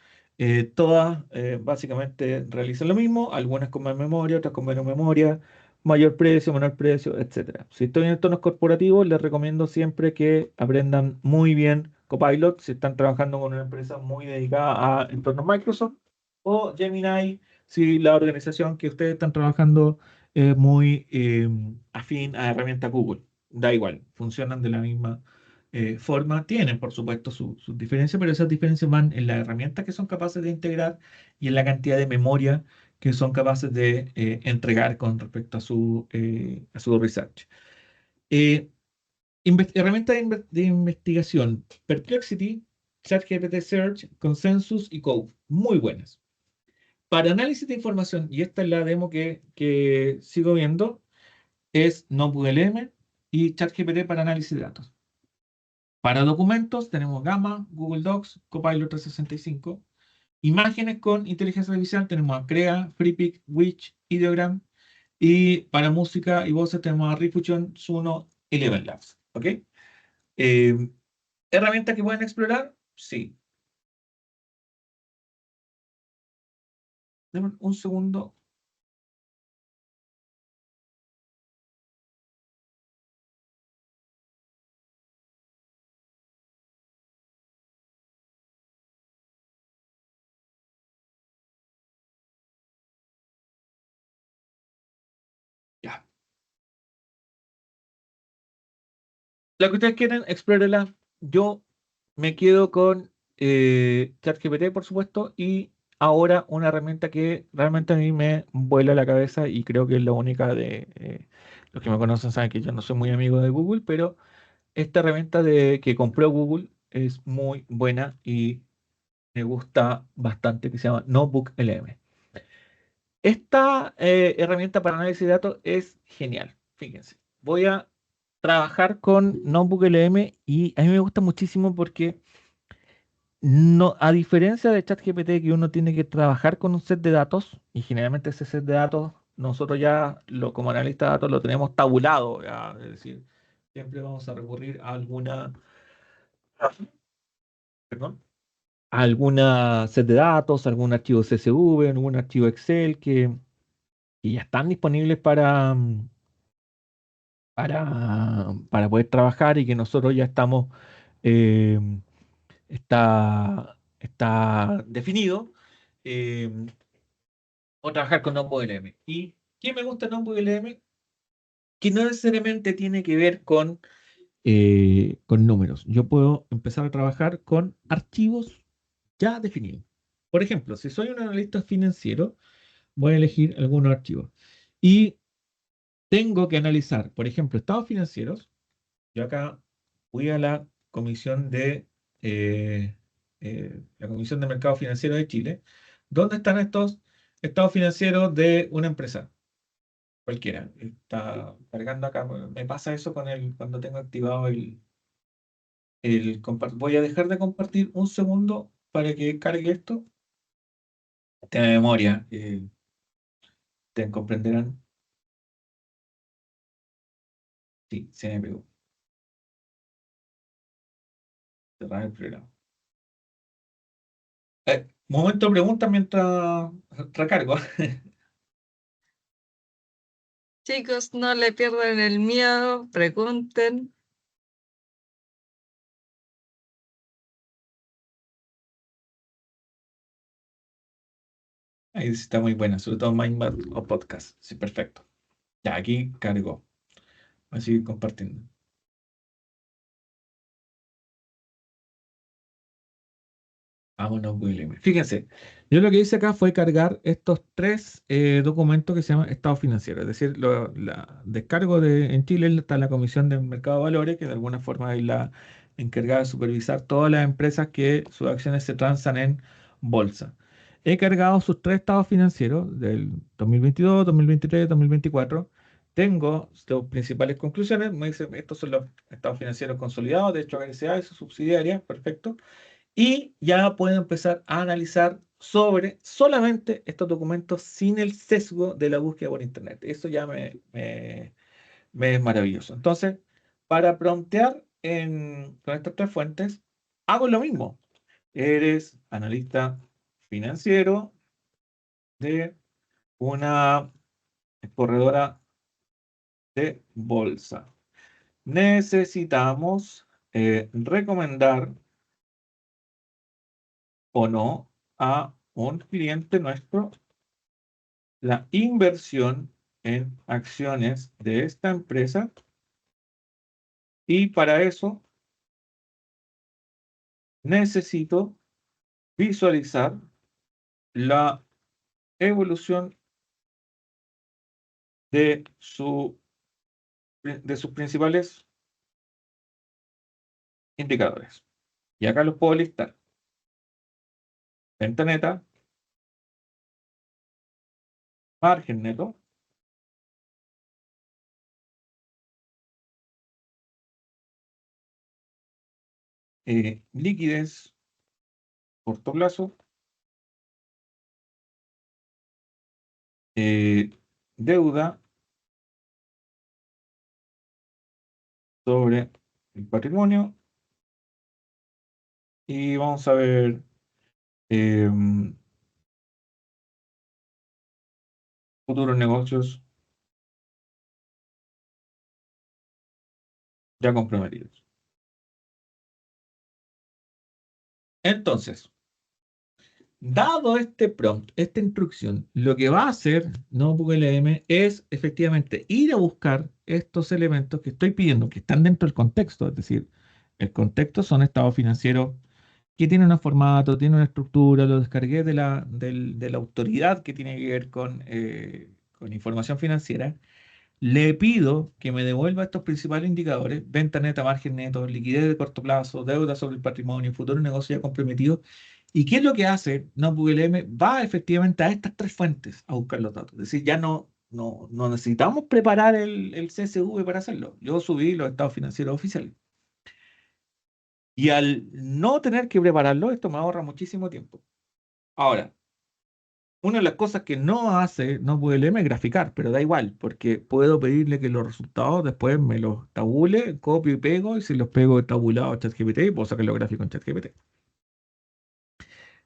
Todas básicamente realizan lo mismo, algunas con más memoria, otras con menos memoria, mayor precio, menor precio, etcétera. Si estoy en entornos corporativos, les recomiendo siempre que aprendan muy bien Copilot si están trabajando con una empresa muy dedicada a entornos Microsoft, o Gemini si la organización que ustedes están trabajando es muy afín a herramientas Google. Da igual, funcionan de la misma forma. Tienen, por supuesto, sus diferencias, pero esas diferencias van en las herramientas que son capaces de integrar y en la cantidad de memoria que son capaces de entregar con respecto a su research. Eh, Herramientas de investigación: Perplexity, ChatGPT Search, Consensus y Code. Muy buenas. Para análisis de información, y esta es la demo que sigo viendo, es NotebookLM y ChatGPT para análisis de datos. Para documentos tenemos Gamma, Google Docs, Copilot 365. Imágenes con inteligencia artificial tenemos a Crea, FreePic, Witch, Ideogram. Y para música y voces tenemos a Refusion, Suno, Eleven Labs. ¿Ok? ¿Herramientas que pueden explorar? Sí. Denme un segundo. Ya. La que ustedes quieren, explórenla. Yo me quedo con ChatGPT, por supuesto, y ahora una herramienta que realmente a mí me vuela la cabeza y creo que es la única de los que me conocen saben que yo no soy muy amigo de Google, pero esta herramienta que compró Google es muy buena y me gusta bastante, que se llama Notebook LM. Esta herramienta para análisis de datos es genial. Fíjense, voy a trabajar con Notebook LM y a mí me gusta muchísimo porque no, a diferencia de ChatGPT, que uno tiene que trabajar con un set de datos, y generalmente ese set de datos nosotros ya como analista de datos lo tenemos tabulado, ya, es decir, siempre vamos a recurrir a perdón, a alguna set de datos, algún archivo CSV, algún archivo Excel que ya están disponibles para poder trabajar y que nosotros ya eh, está definido. eh, o trabajar con NotebookLM. ¿Y qué me gusta de NotebookLM? Que no necesariamente tiene que ver con números. Yo puedo empezar a trabajar con archivos ya definidos. Por ejemplo, si soy un analista financiero, voy a elegir algunos archivos. Y tengo que analizar, por ejemplo, estados financieros. Yo acá voy a eh, la Comisión de Mercado Financiero de Chile. ¿Dónde están estos estados financieros de una empresa? Cualquiera. Está cargando acá. Me pasa eso cuando tengo activado el compartir. Voy a dejar de compartir un segundo para que cargue esto. Tiene memoria. Ustedes comprenderán. Sí, se me pegó. Cerrar el programa. Momento de pregunta mientras recargo. Chicos, no le pierdan el miedo, pregunten. Ahí sí está muy buena, sobre todo Mindmap o podcast. Sí, perfecto. Ya, aquí cargo. Voy a seguir compartiendo. Vámonos, William. Fíjense, yo lo que hice acá fue cargar estos tres documentos que se llaman estado financiero. Es decir, la descargo en Chile está la Comisión de Mercado de Valores, que de alguna forma es la encargada de supervisar todas las empresas que sus acciones se transan en bolsa. He cargado sus tres estados financieros del 2022, 2023, 2024. Tengo sus principales conclusiones. Me dice, estos son los estados financieros consolidados, de hecho, HSA y sus subsidiarias, perfecto. Y ya puedo empezar a analizar sobre solamente estos documentos sin el sesgo de la búsqueda por Internet. Eso ya me es maravilloso. Entonces, para promptear con estas tres fuentes, hago lo mismo. Eres analista financiero de una corredora de bolsa. Necesitamos recomendar o no a un cliente nuestro la inversión en acciones de esta empresa y para eso necesito visualizar la evolución de, de sus principales indicadores. Y acá los puedo listar. Venta neta, margen neto, liquidez, corto plazo, deuda sobre el patrimonio y vamos a ver futuros negocios ya comprometidos. Entonces, dado este prompt, esta instrucción, lo que va a hacer NotebookLM es efectivamente ir a buscar estos elementos que estoy pidiendo, que están dentro del contexto, es decir, el contexto son estados financieros que tienen un formato, tienen una estructura, lo descargué de la autoridad que tiene que ver con información financiera. Le pido que me devuelva estos principales indicadores: venta neta, margen neto, liquidez de corto plazo, deuda sobre el patrimonio, futuro negocio ya comprometido. ¿Y qué es lo que hace NotebookLM? Va efectivamente a estas tres fuentes a buscar los datos. Es decir, ya no necesitamos preparar el CSV para hacerlo. Yo subí los estados financieros oficiales. Y al no tener que prepararlo, esto me ahorra muchísimo tiempo. Ahora, una de las cosas que no hace NotebookLM es graficar, pero da igual, porque puedo pedirle que los resultados después me los tabule, copio y pego, y si los pego tabulados a ChatGPT, puedo sacar los gráficos en ChatGPT.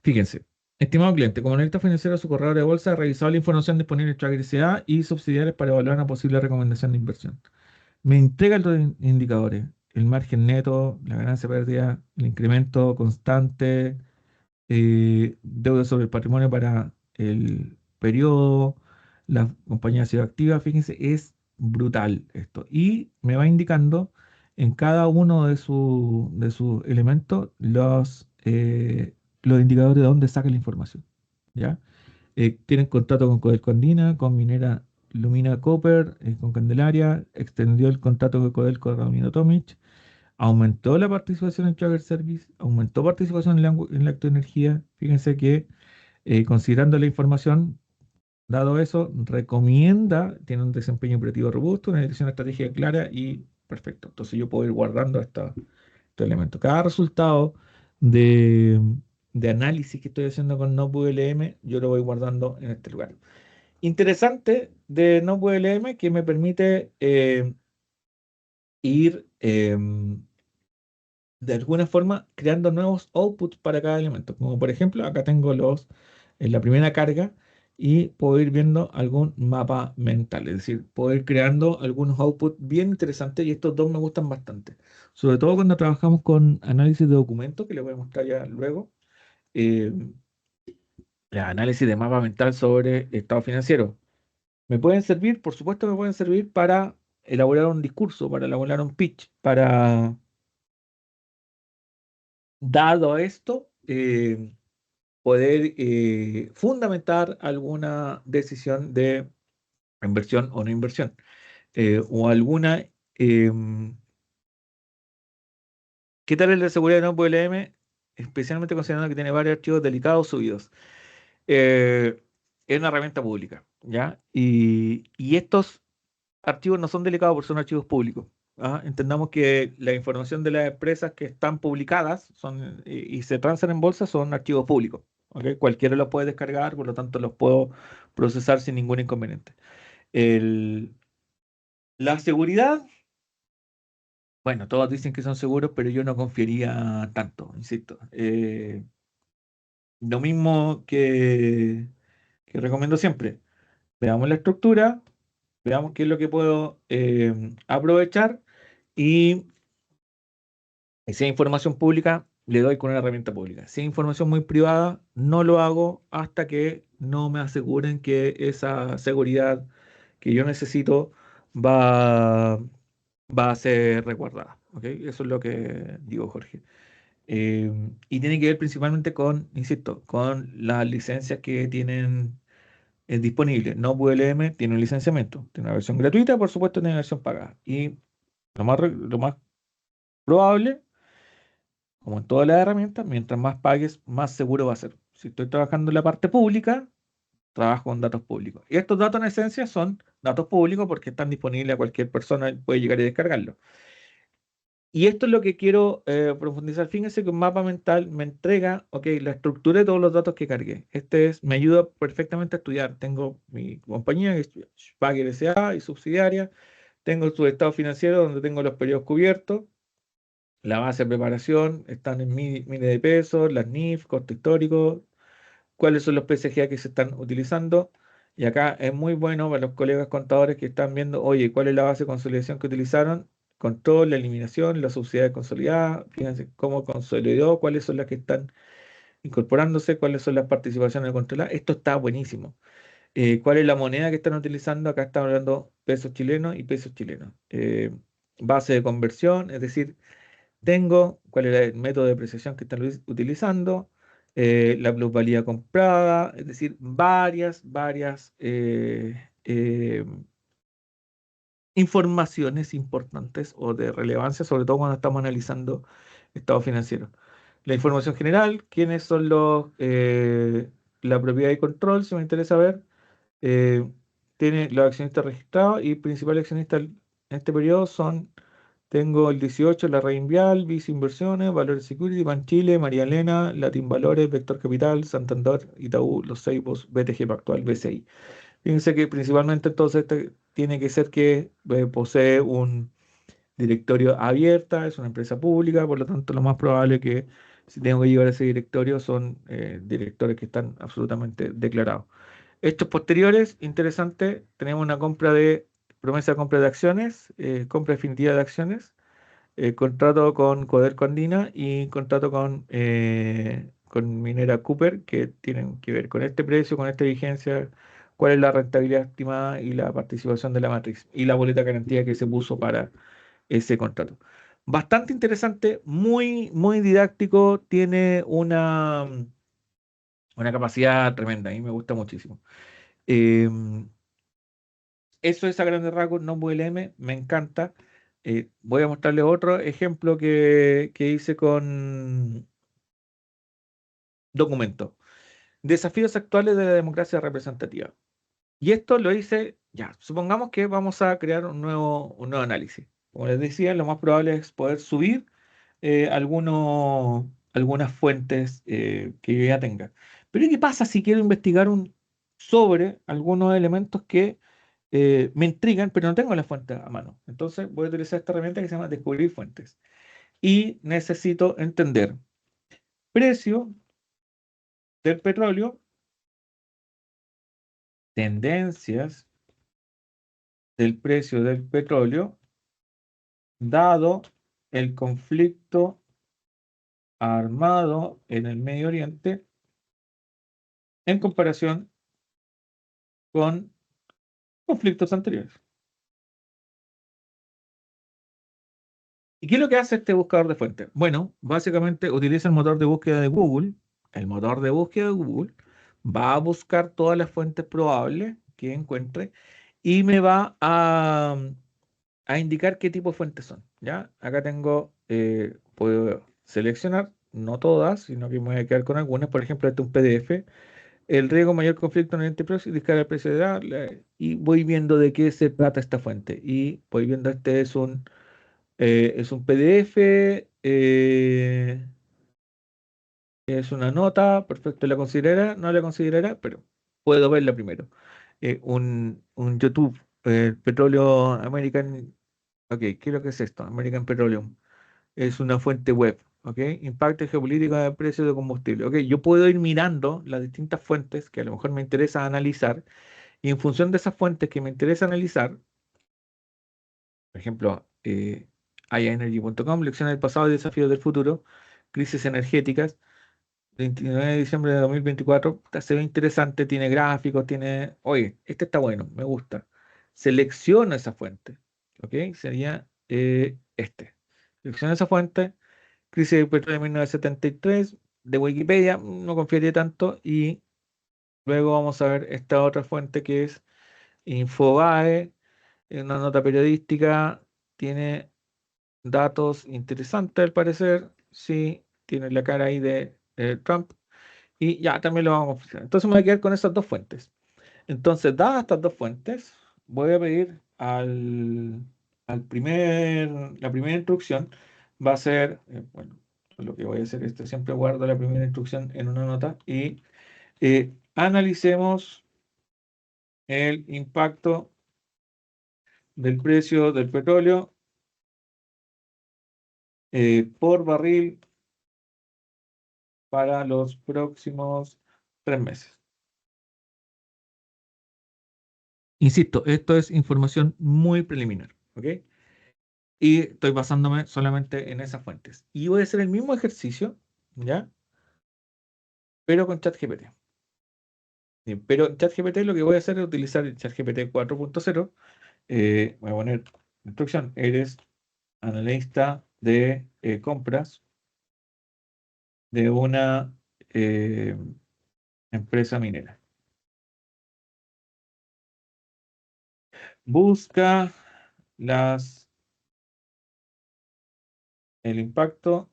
Fíjense, estimado cliente, como analista financiero de su corredor de bolsa, ha revisado la información disponible en Tracker SA y subsidiarias para evaluar una posible recomendación de inversión. Me entrega los indicadores: el margen neto, la ganancia pérdida, el incremento constante, deuda sobre el patrimonio para el periodo, la compañía ha sido activa. Fíjense, es brutal esto. Y me va indicando en cada uno de sus elementos los indicadores de dónde saca la información. ¿Ya? Tienen contrato con Codelco Andina, con Minera Lumina Copper, con Candelaria, extendió el contrato con Codelco Ramiro Tomic, aumentó la participación en Tracker Service, aumentó participación en Lactoenergía. Fíjense que, considerando la información, dado eso, recomienda, tiene un desempeño operativo robusto, una dirección estratégica clara y perfecto. Entonces yo puedo ir guardando estos elementos. Cada resultado de, de análisis que estoy haciendo con NotebookLM, yo lo voy guardando en este lugar. Interesante de NotebookLM que me permite ir de alguna forma creando nuevos outputs para cada elemento. Como por ejemplo, acá tengo en la primera carga, y puedo ir viendo algún mapa mental. Es decir, puedo ir creando algunos outputs bien interesantes, y estos dos me gustan bastante. Sobre todo cuando trabajamos con análisis de documentos, que les voy a mostrar ya luego. eh, el análisis de mapa mental sobre estado financiero. Me pueden servir, por supuesto, me pueden servir para elaborar un discurso, para elaborar un pitch, para, dado esto, poder fundamentar alguna decisión de inversión o no inversión, o alguna... ¿Qué tal el de seguridad de NotebookLM? Especialmente considerando que tiene varios archivos delicados subidos. Es una herramienta pública, ¿ya? Y estos archivos no son delicados porque son archivos públicos. ¿Ah? Entendamos que la información de las empresas que están publicadas y se transan en bolsa son archivos públicos. ¿Ok? Cualquiera los puede descargar, por lo tanto los puedo procesar sin ningún inconveniente. El- la seguridad, bueno, todos dicen que son seguros, pero yo no confiaría tanto, insisto. Lo mismo que recomiendo siempre: veamos la estructura, veamos qué es lo que puedo aprovechar, y si hay información pública, le doy con una herramienta pública. Si hay información muy privada, no lo hago hasta que no me aseguren que esa seguridad que yo necesito va, va a ser resguardada. ¿Ok? Eso es lo que digo, Jorge. Y tiene que ver principalmente con, insisto, con las licencias que tienen disponibles. NotebookLM tiene un licenciamiento, tiene una versión gratuita, por supuesto, tiene una versión pagada. Y lo más probable, como en todas las herramientas, mientras más pagues, más seguro va a ser. Si estoy trabajando en la parte pública, trabajo con datos públicos. Y estos datos en esencia son datos públicos porque están disponibles a cualquier persona, puede llegar y descargarlo. Y esto es lo que quiero profundizar. Fíjense que un mapa mental me entrega, ok, la estructura de todos los datos que cargué. Me ayuda perfectamente a estudiar. Tengo mi compañía, que es Schwager S.A. y subsidiaria. Tengo su estado financiero, donde tengo los periodos cubiertos. La base de preparación, están en miles de pesos, las NIF, costo histórico, cuáles son los PSGA que se están utilizando. Y acá es muy bueno para los colegas contadores que están viendo, oye, cuál es la base de consolidación que utilizaron, control, la eliminación, la subsidiaria consolidada, fíjense cómo consolidó, cuáles son las que están incorporándose, cuáles son las participaciones controladas. Esto está buenísimo. ¿Cuál es la moneda que están utilizando? Acá están hablando pesos chilenos y pesos chilenos. Base de conversión, es decir, tengo cuál es el método de depreciación que están utilizando, la plusvalía comprada, es decir, varias informaciones importantes o de relevancia, sobre todo cuando estamos analizando estado financiero. La información general, quiénes son la propiedad y control, si me interesa ver. eh, Tiene los accionistas registrados y principales accionistas en este periodo tengo el 18, la Reinvial, Vice Inversiones, Valores Security, Banchile, María Elena, Latin Valores, Vector Capital, Santander, Itaú, Los Ceibos, BTG Pactual, BCI. Fíjense que principalmente entonces tiene que ser que posee un directorio abierta, es una empresa pública, por lo tanto lo más probable que si tengo que llevar ese directorio son directores que están absolutamente declarados. Hechos posteriores, interesante, tenemos una promesa de compra de acciones, compra definitiva de acciones, contrato con Codelco Andina y contrato con Minera Cooper, que tienen que ver con este precio, con esta vigencia, cuál es la rentabilidad estimada y la participación de la matriz y la boleta de garantía que se puso para ese contrato. Bastante interesante, muy, muy didáctico, tiene una capacidad tremenda, a mí me gusta muchísimo. Em, Eso es a grandes rasgos, no VLM, me encanta. Voy a mostrarles otro ejemplo que hice con documento. Desafíos actuales de la democracia representativa. Y esto lo hice, ya, supongamos que vamos a crear un nuevo análisis. Como les decía, lo más probable es poder subir algunas fuentes que yo ya tenga. Pero ¿qué pasa si quiero investigar sobre algunos elementos que me intrigan, pero no tengo la fuente a mano? Entonces voy a utilizar esta herramienta que se llama Descubrir Fuentes. Y necesito entender precio del petróleo, tendencias del precio del petróleo, dado el conflicto armado en el Medio Oriente en comparación con conflictos anteriores. ¿Y qué es lo que hace este buscador de fuentes? Bueno, básicamente utiliza el motor de búsqueda de Google. El motor de búsqueda de Google va a buscar todas las fuentes probables que encuentre y me va a indicar qué tipo de fuentes son. ¿Ya? Acá puedo seleccionar, no todas, sino que me voy a quedar con algunas. Por ejemplo, este es un PDF. El riesgo mayor conflicto en el precio, discar el precio de y voy viendo de qué se trata esta fuente. Y voy viendo, este es un PDF, es una nota, perfecto, la considerará, no la considerará, pero puedo verla primero. Un YouTube, Petróleo American, ok, ¿qué es lo que es esto? American Petroleum. Es una fuente web, ¿ok? Impacto geopolítico de precios de combustible. Ok, yo puedo ir mirando las distintas fuentes que a lo mejor me interesa analizar y en función de esas fuentes que me interesa analizar, por ejemplo, iaenergy.com, lecciones del pasado y desafíos del futuro, crisis energéticas, 29 de diciembre de 2024, se ve interesante, tiene gráficos, oye, este está bueno, me gusta. Selecciono esa fuente, ¿ok? Sería este. Selecciono esa fuente, crisis del petróleo de 1973, de Wikipedia, no confiaría tanto, y luego vamos a ver esta otra fuente que es Infobae, una nota periodística, tiene datos interesantes al parecer, sí, tiene la cara ahí de Trump, y ya también lo vamos a ofrecer. Entonces me voy a quedar con esas dos fuentes. Entonces, dadas estas dos fuentes, voy a pedir la primera instrucción va a ser, bueno, lo que voy a hacer es que siempre guardo la primera instrucción en una nota y analicemos el impacto del precio del petróleo por barril para los próximos 3 meses. Insisto, esto es información muy preliminar, ¿ok? Y estoy basándome solamente en esas fuentes. Y voy a hacer el mismo ejercicio, ¿ya? Pero con ChatGPT. Bien, pero en ChatGPT lo que voy a hacer es utilizar el ChatGPT 4.0. Voy a poner instrucción, eres analista de compras de una eh, empresa minera. Busca el impacto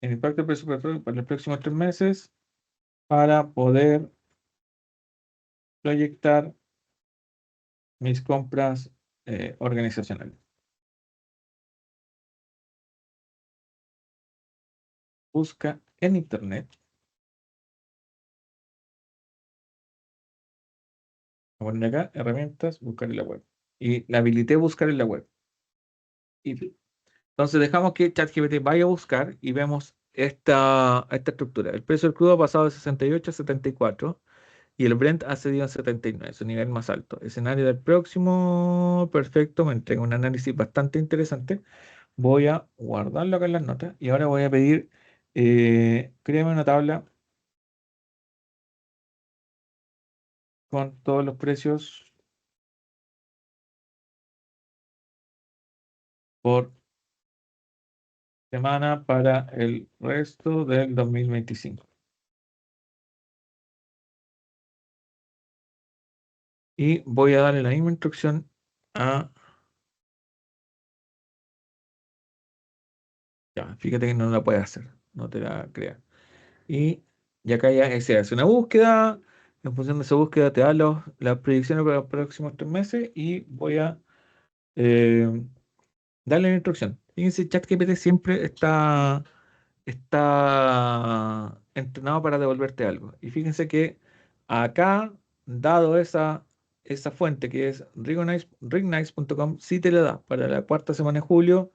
del presupuesto para los próximos 3 meses para poder proyectar mis compras organizacionales. Busca en internet. Voy a poner acá, herramientas, buscar en la web. Y la habilité buscar en la web. Entonces dejamos que ChatGPT vaya a buscar y vemos esta estructura. El precio del crudo ha pasado de 68 a 74 y el Brent ha cedido a 79, su nivel más alto. Escenario del próximo, perfecto, me entrega un análisis bastante interesante. Voy a guardarlo acá en las notas y ahora voy a pedir, créame una tabla con todos los precios por semana para el resto del 2025. Y voy a darle la misma instrucción a... Ya, fíjate que no la puede hacer, no te la creas. Y acá ya se hace una búsqueda, en función de esa búsqueda te da las predicciones para los próximos 3 meses y voy a eh, darle la instrucción. Fíjense, ChatGPT siempre está entrenado para devolverte algo. Y fíjense que acá, dado esa fuente que es Rignice.com, sí te la da para la cuarta semana de julio,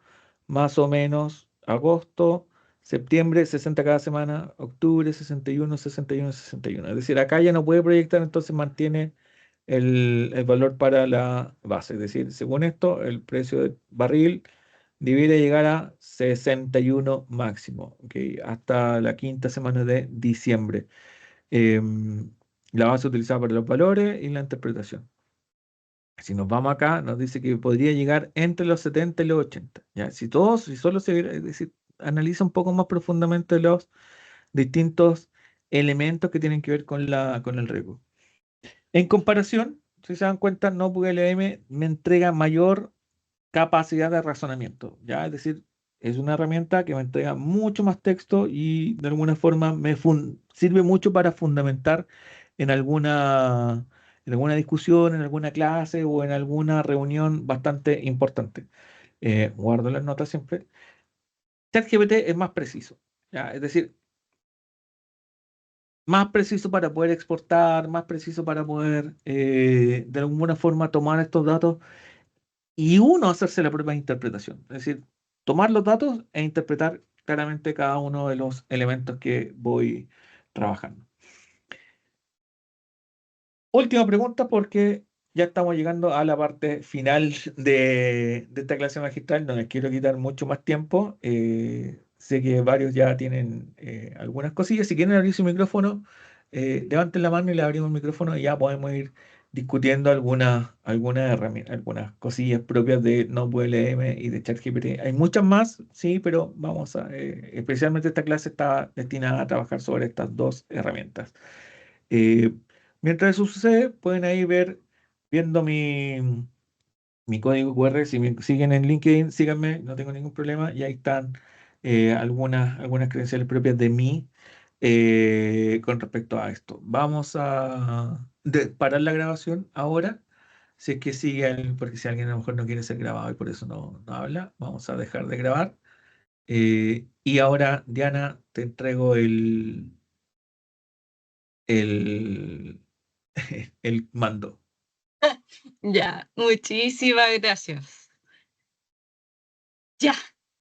más o menos agosto, septiembre, 60 cada semana, octubre, 61, 61, 61. Es decir, acá ya no puede proyectar, entonces mantiene el valor para la base. Es decir, según esto, el precio del barril debería llegar a 61 máximo, ¿ok? Hasta la quinta semana de diciembre. Em, la base utilizada para los valores y la interpretación. Si nos vamos acá, nos dice que podría llegar entre los 70 y los 80. ¿Ya? Si solo es decir, analiza un poco más profundamente los distintos elementos que tienen que ver con el riesgo. En comparación, si se dan cuenta, NotebookLM me entrega mayor capacidad de razonamiento, ¿ya? Es decir, es una herramienta que me entrega mucho más texto y de alguna forma sirve mucho para fundamentar en alguna discusión, en alguna clase o en alguna reunión bastante importante. Guardo las notas siempre. ChatGPT es más preciso, ¿ya? Es decir, más preciso para poder exportar, más preciso para poder de alguna forma tomar estos datos y uno hacerse la propia interpretación. Es decir, tomar los datos e interpretar claramente cada uno de los elementos que voy trabajando. Última pregunta porque ya estamos llegando a la parte final de esta clase magistral. No les quiero quitar mucho más tiempo. Sé que varios ya tienen algunas cosillas. Si quieren abrir su micrófono, levanten la mano y le abrimos el micrófono y ya podemos ir discutiendo algunas herramientas, algunas cosillas propias de NotebookLM y de ChatGPT. Hay muchas más, sí, pero especialmente esta clase está destinada a trabajar sobre estas dos herramientas. Eh, Mientras eso sucede, pueden ahí viendo mi código QR. Si me siguen en LinkedIn, síganme, no tengo ningún problema. Y ahí están algunas credenciales propias de mí con respecto a esto. Vamos a parar la grabación ahora. Si es que porque si alguien a lo mejor no quiere ser grabado y por eso no habla, vamos a dejar de grabar. Y ahora, Diana, te entrego el, el mando. Ya, muchísimas gracias. Ya,